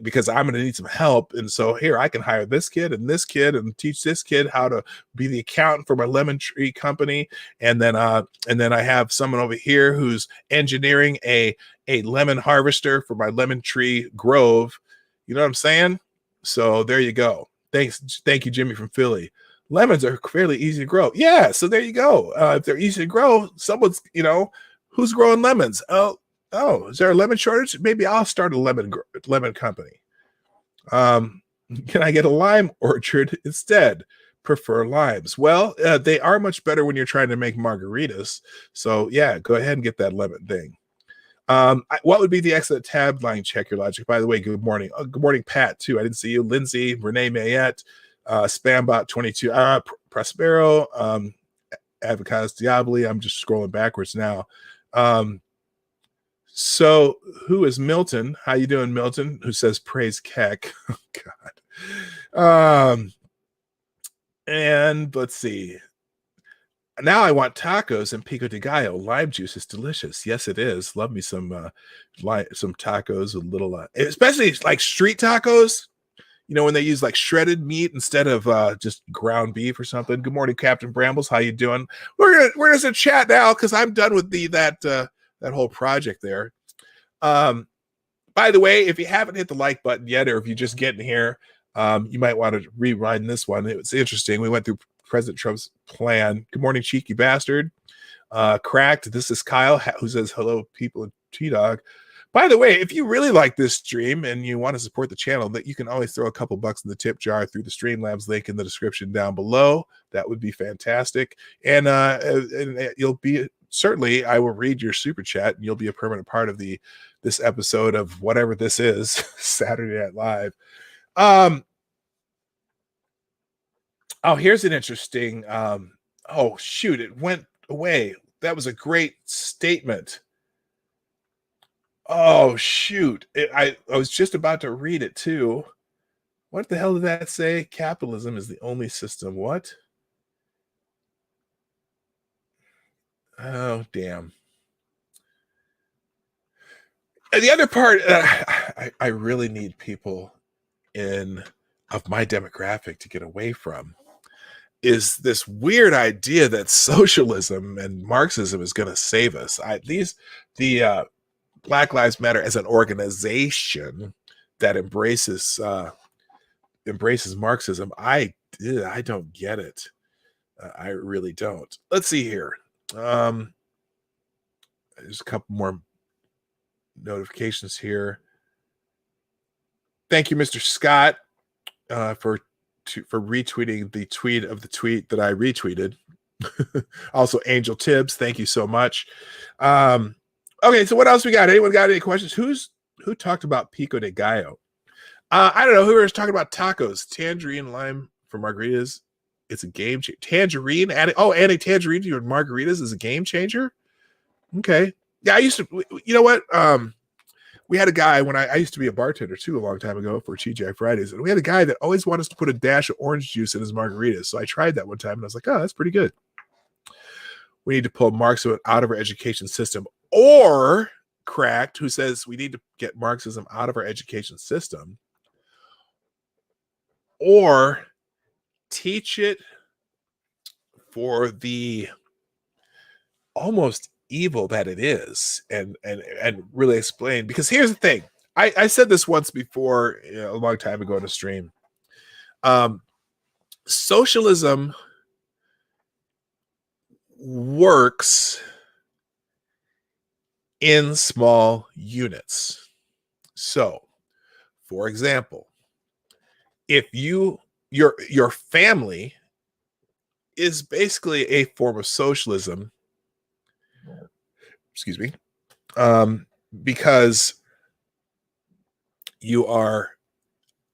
because I'm going to need some help. And so here I can hire this kid and teach this kid how to be the accountant for my lemon tree company. And then I have someone over here who's engineering a lemon harvester for my lemon tree grove. You know what I'm saying? So there you go. Thank you, Jimmy from Philly. Lemons are fairly easy to grow. Yeah. So there you go. If they're easy to grow, someone's, who's growing lemons? Oh, is there a lemon shortage? Maybe I'll start a lemon company. Can I get a lime orchard instead? Prefer limes. Well, they are much better when you're trying to make margaritas. So yeah, go ahead and get that lemon thing. What would be the excellent tab line? Check your logic. By the way, good morning. Good morning, Pat, too. I didn't see you. Lindsay, Renee Mayette, Spambot22, Prospero, Avocados Diabli. I'm just scrolling backwards now. So who is Milton? How you doing, Milton? Who says praise Keck? Oh, God. And let's see. Now I want tacos and pico de gallo. Lime juice is delicious. Yes, it is. Love me some tacos with little, especially like street tacos. When they use like shredded meat instead of just ground beef or something. Good morning, Captain Brambles. How you doing? We're gonna chat now because I'm done with that whole project there. By the way, if you haven't hit the like button yet, or if you're just getting here, you might want to rewind this one. It was interesting. We went through President Trump's plan. Good morning, cheeky bastard. Cracked. This is Kyle who says hello, people in PDawg. By the way, if you really like this stream and you want to support the channel, that you can always throw a couple bucks in the tip jar through the Streamlabs link in the description down below. That would be fantastic. And you'll be certainly, I will read your super chat and you'll be a permanent part of this episode of whatever this is, Saturday Night Live. Oh, here's an interesting, oh shoot, it went away. That was a great statement. Oh shoot. I was just about to read it too. What the hell did that say? Capitalism is the only system. What? Oh, damn. And the other part, I really need people of my demographic to get away from is this weird idea that socialism and Marxism is going to save us. The Black Lives Matter as an organization that embraces embraces Marxism. I don't get it. I really don't. Let's see here. There's a couple more notifications here. Thank you, Mr. Scott, for retweeting the tweet of the tweet that I retweeted. Also, Angel Tibbs, thank you so much. Okay, so what else we got? Anyone got any questions? Who talked about Pico de Gallo? I don't know. Who was talking about tacos? Tangerine lime for margaritas. It's a game changer. Tangerine, adding tangerine to your margaritas is a game changer. Okay. Yeah, I used to, you know what? We had a guy when I used to be a bartender too a long time ago for TGI Fridays, and we had a guy that always wanted us to put a dash of orange juice in his margaritas. So I tried that one time and I was like, oh, that's pretty good. We need to pull Marxism out of our education system. Or Cracked, who says we need to get Marxism out of our education system, or teach it for the almost evil that it is, and really explain. Because here's the thing, I said this once before, a long time ago in a stream. Socialism works in small units. So, for example, if your family is basically a form of socialism, excuse me, because you are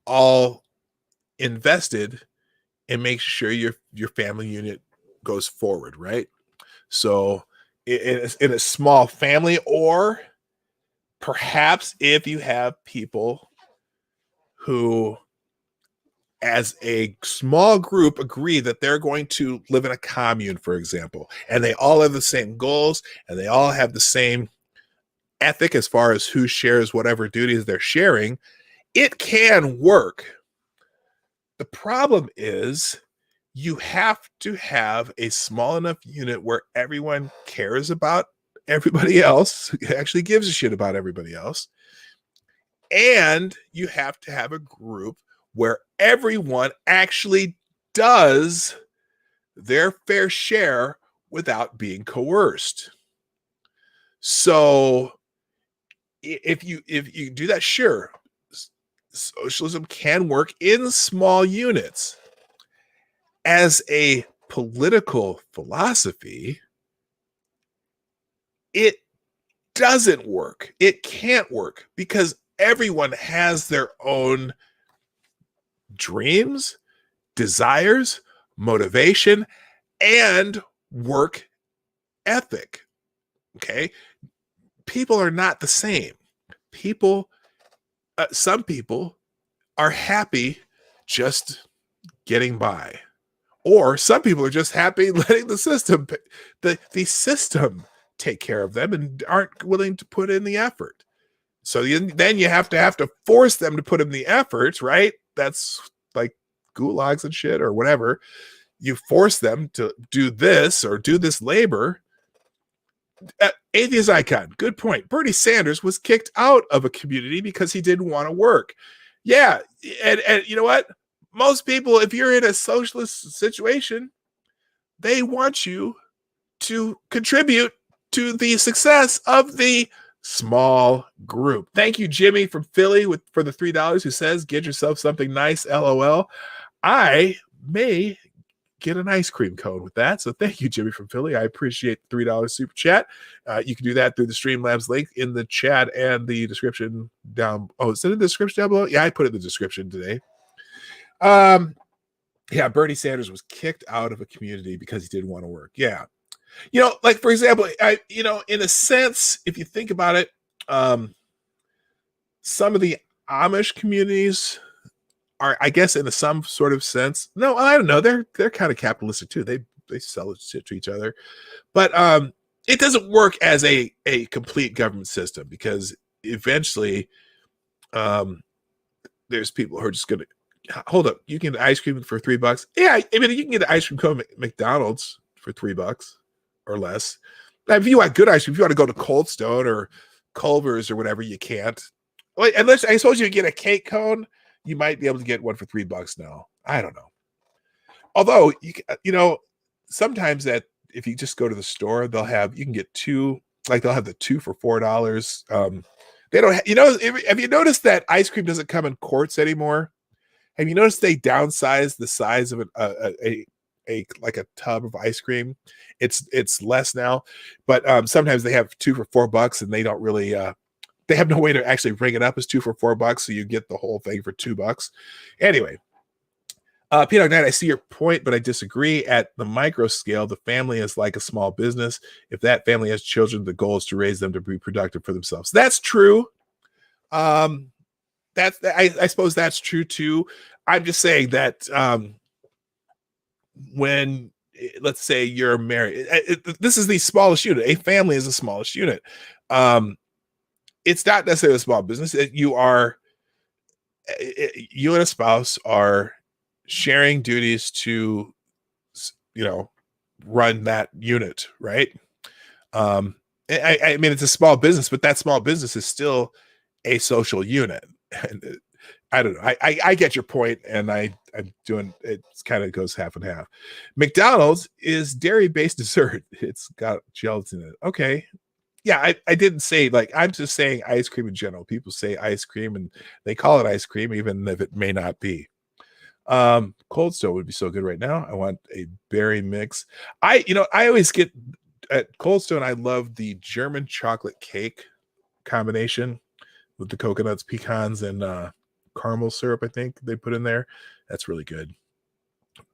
all invested in making sure your family unit goes forward, right? So in a small family, or perhaps if you have people who as a small group agree that they're going to live in a commune, for example, and they all have the same goals and they all have the same ethic as far as who shares whatever duties they're sharing, it can work. The problem is you have to have a small enough unit where everyone cares about everybody else, actually gives a shit about everybody else. And you have to have a group where everyone actually does their fair share without being coerced. So if you do that, sure, socialism can work in small units. As a political philosophy, it doesn't work. It can't work because everyone has their own dreams, desires, motivation, and work ethic. Okay? People are not the same. Some people are happy just getting by. Or some people are just happy letting the system take care of them and aren't willing to put in the effort. So then you have to force them to put in the effort, right? That's like gulags and shit or whatever. You force them to do this or do this labor. Atheist icon, good point. Bernie Sanders was kicked out of a community because he didn't want to work. Yeah, and you know what? Most people, if you're in a socialist situation, they want you to contribute to the success of the small group. Thank you, Jimmy from Philly for the $3 who says, get yourself something nice, LOL. I may get an ice cream cone with that. So thank you, Jimmy from Philly. I appreciate the $3 super chat. You can do that through the Streamlabs link in the chat and the description down. Oh, is it in the description down below? Yeah, I put it in the description today. Yeah, Bernie Sanders was kicked out of a community because he didn't want to work. Yeah. Like, for example, in a sense, if you think about it, some of the Amish communities are, I guess, in some sort of sense. No, I don't know. They're kind of capitalistic too. They sell shit to each other, but it doesn't work as a complete government system because eventually, there's people who are just gonna hold up. You can get ice cream for $3. Yeah, I mean, you can get an ice cream cone at McDonald's for $3 or less. Now, if you want good ice cream, if you want to go to Cold Stone or Culver's or whatever, you can't. Unless I suppose you get a cake cone. you might be able to get one for $3 now. I don't know. Although sometimes that if you just go to the store, you can get two, like they'll have the two for $4. They don't, have you noticed that ice cream doesn't come in quarts anymore? Have you noticed they downsized the size of a like a tub of ice cream? It's less now, but sometimes they have two for $4, and they don't really. They have no way to actually bring it up as two for $4, so you get the whole thing for $2. Anyway, PDawgKnight, I see your point, but I disagree. At the micro scale, the family is like a small business. If that family has children, the goal is to raise them to be productive for themselves. That's true. I suppose that's true too. I'm just saying that when, let's say you're married, this is the smallest unit. A family is the smallest unit. It's not necessarily a small business. You and a spouse are sharing duties to, run that unit, right? I mean, it's a small business, but that small business is still a social unit. And I don't know. I get your point, and I'm doing it. Kind of goes half and half. McDonald's is dairy-based dessert. It's got gelatin in it. Okay. Yeah, I didn't say, like, I'm just saying ice cream in general. People say ice cream and they call it ice cream, even if it may not be. Cold Stone would be so good right now. I want a berry mix. I always get at Cold Stone, I love the German chocolate cake combination with the coconuts, pecans, and caramel syrup, I think they put in there. That's really good.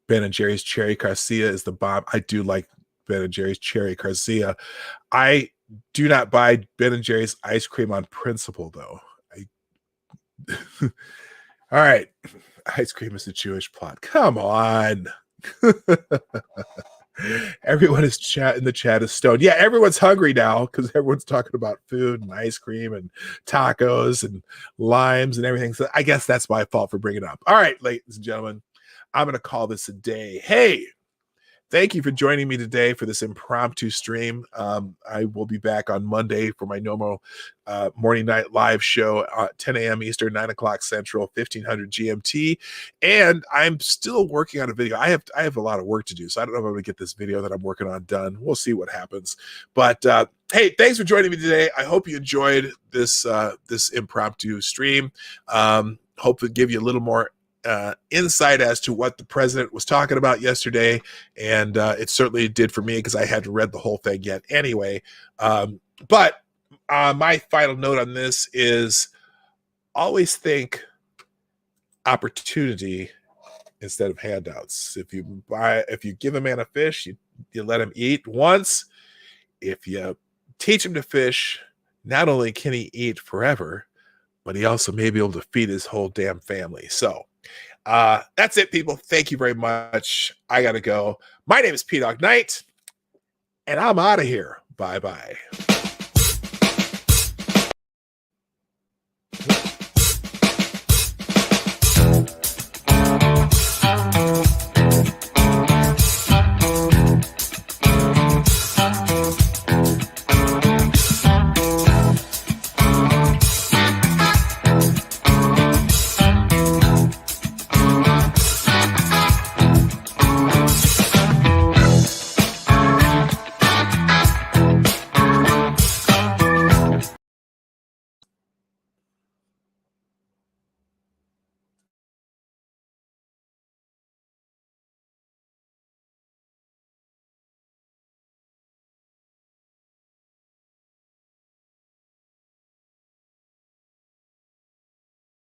Ben & Jerry's Cherry Garcia is the bomb. I do like Ben & Jerry's Cherry Garcia. I do not buy Ben & Jerry's ice cream on principle, though. All right. Ice cream is a Jewish plot. Come on. Everyone is in the chat is stoned. Yeah, everyone's hungry now because everyone's talking about food and ice cream and tacos and limes and everything. So I guess that's my fault for bringing it up. All right, ladies and gentlemen, I'm going to call this a day. Hey, thank you for joining me today for this impromptu stream. I will be back on Monday for my normal morning night live show at 10 a.m. Eastern, 9 o'clock Central, 1500 GMT. And I'm still working on a video. I have a lot of work to do, so I don't know if I'm going to get this video that I'm working on done. We'll see what happens. But hey, thanks for joining me today. I hope you enjoyed this impromptu stream. Hope to give you a little more insight as to what the president was talking about yesterday, and it certainly did for me because I hadn't read the whole thing yet anyway. But my final note on this is always think opportunity instead of handouts. If you give a man a fish, you let him eat once. If you teach him to fish, not only can he eat forever, but he also may be able to feed his whole damn family. So that's it, people. Thank you very much. I gotta go. My name is PDawgKnight, and I'm out of here. Bye-bye.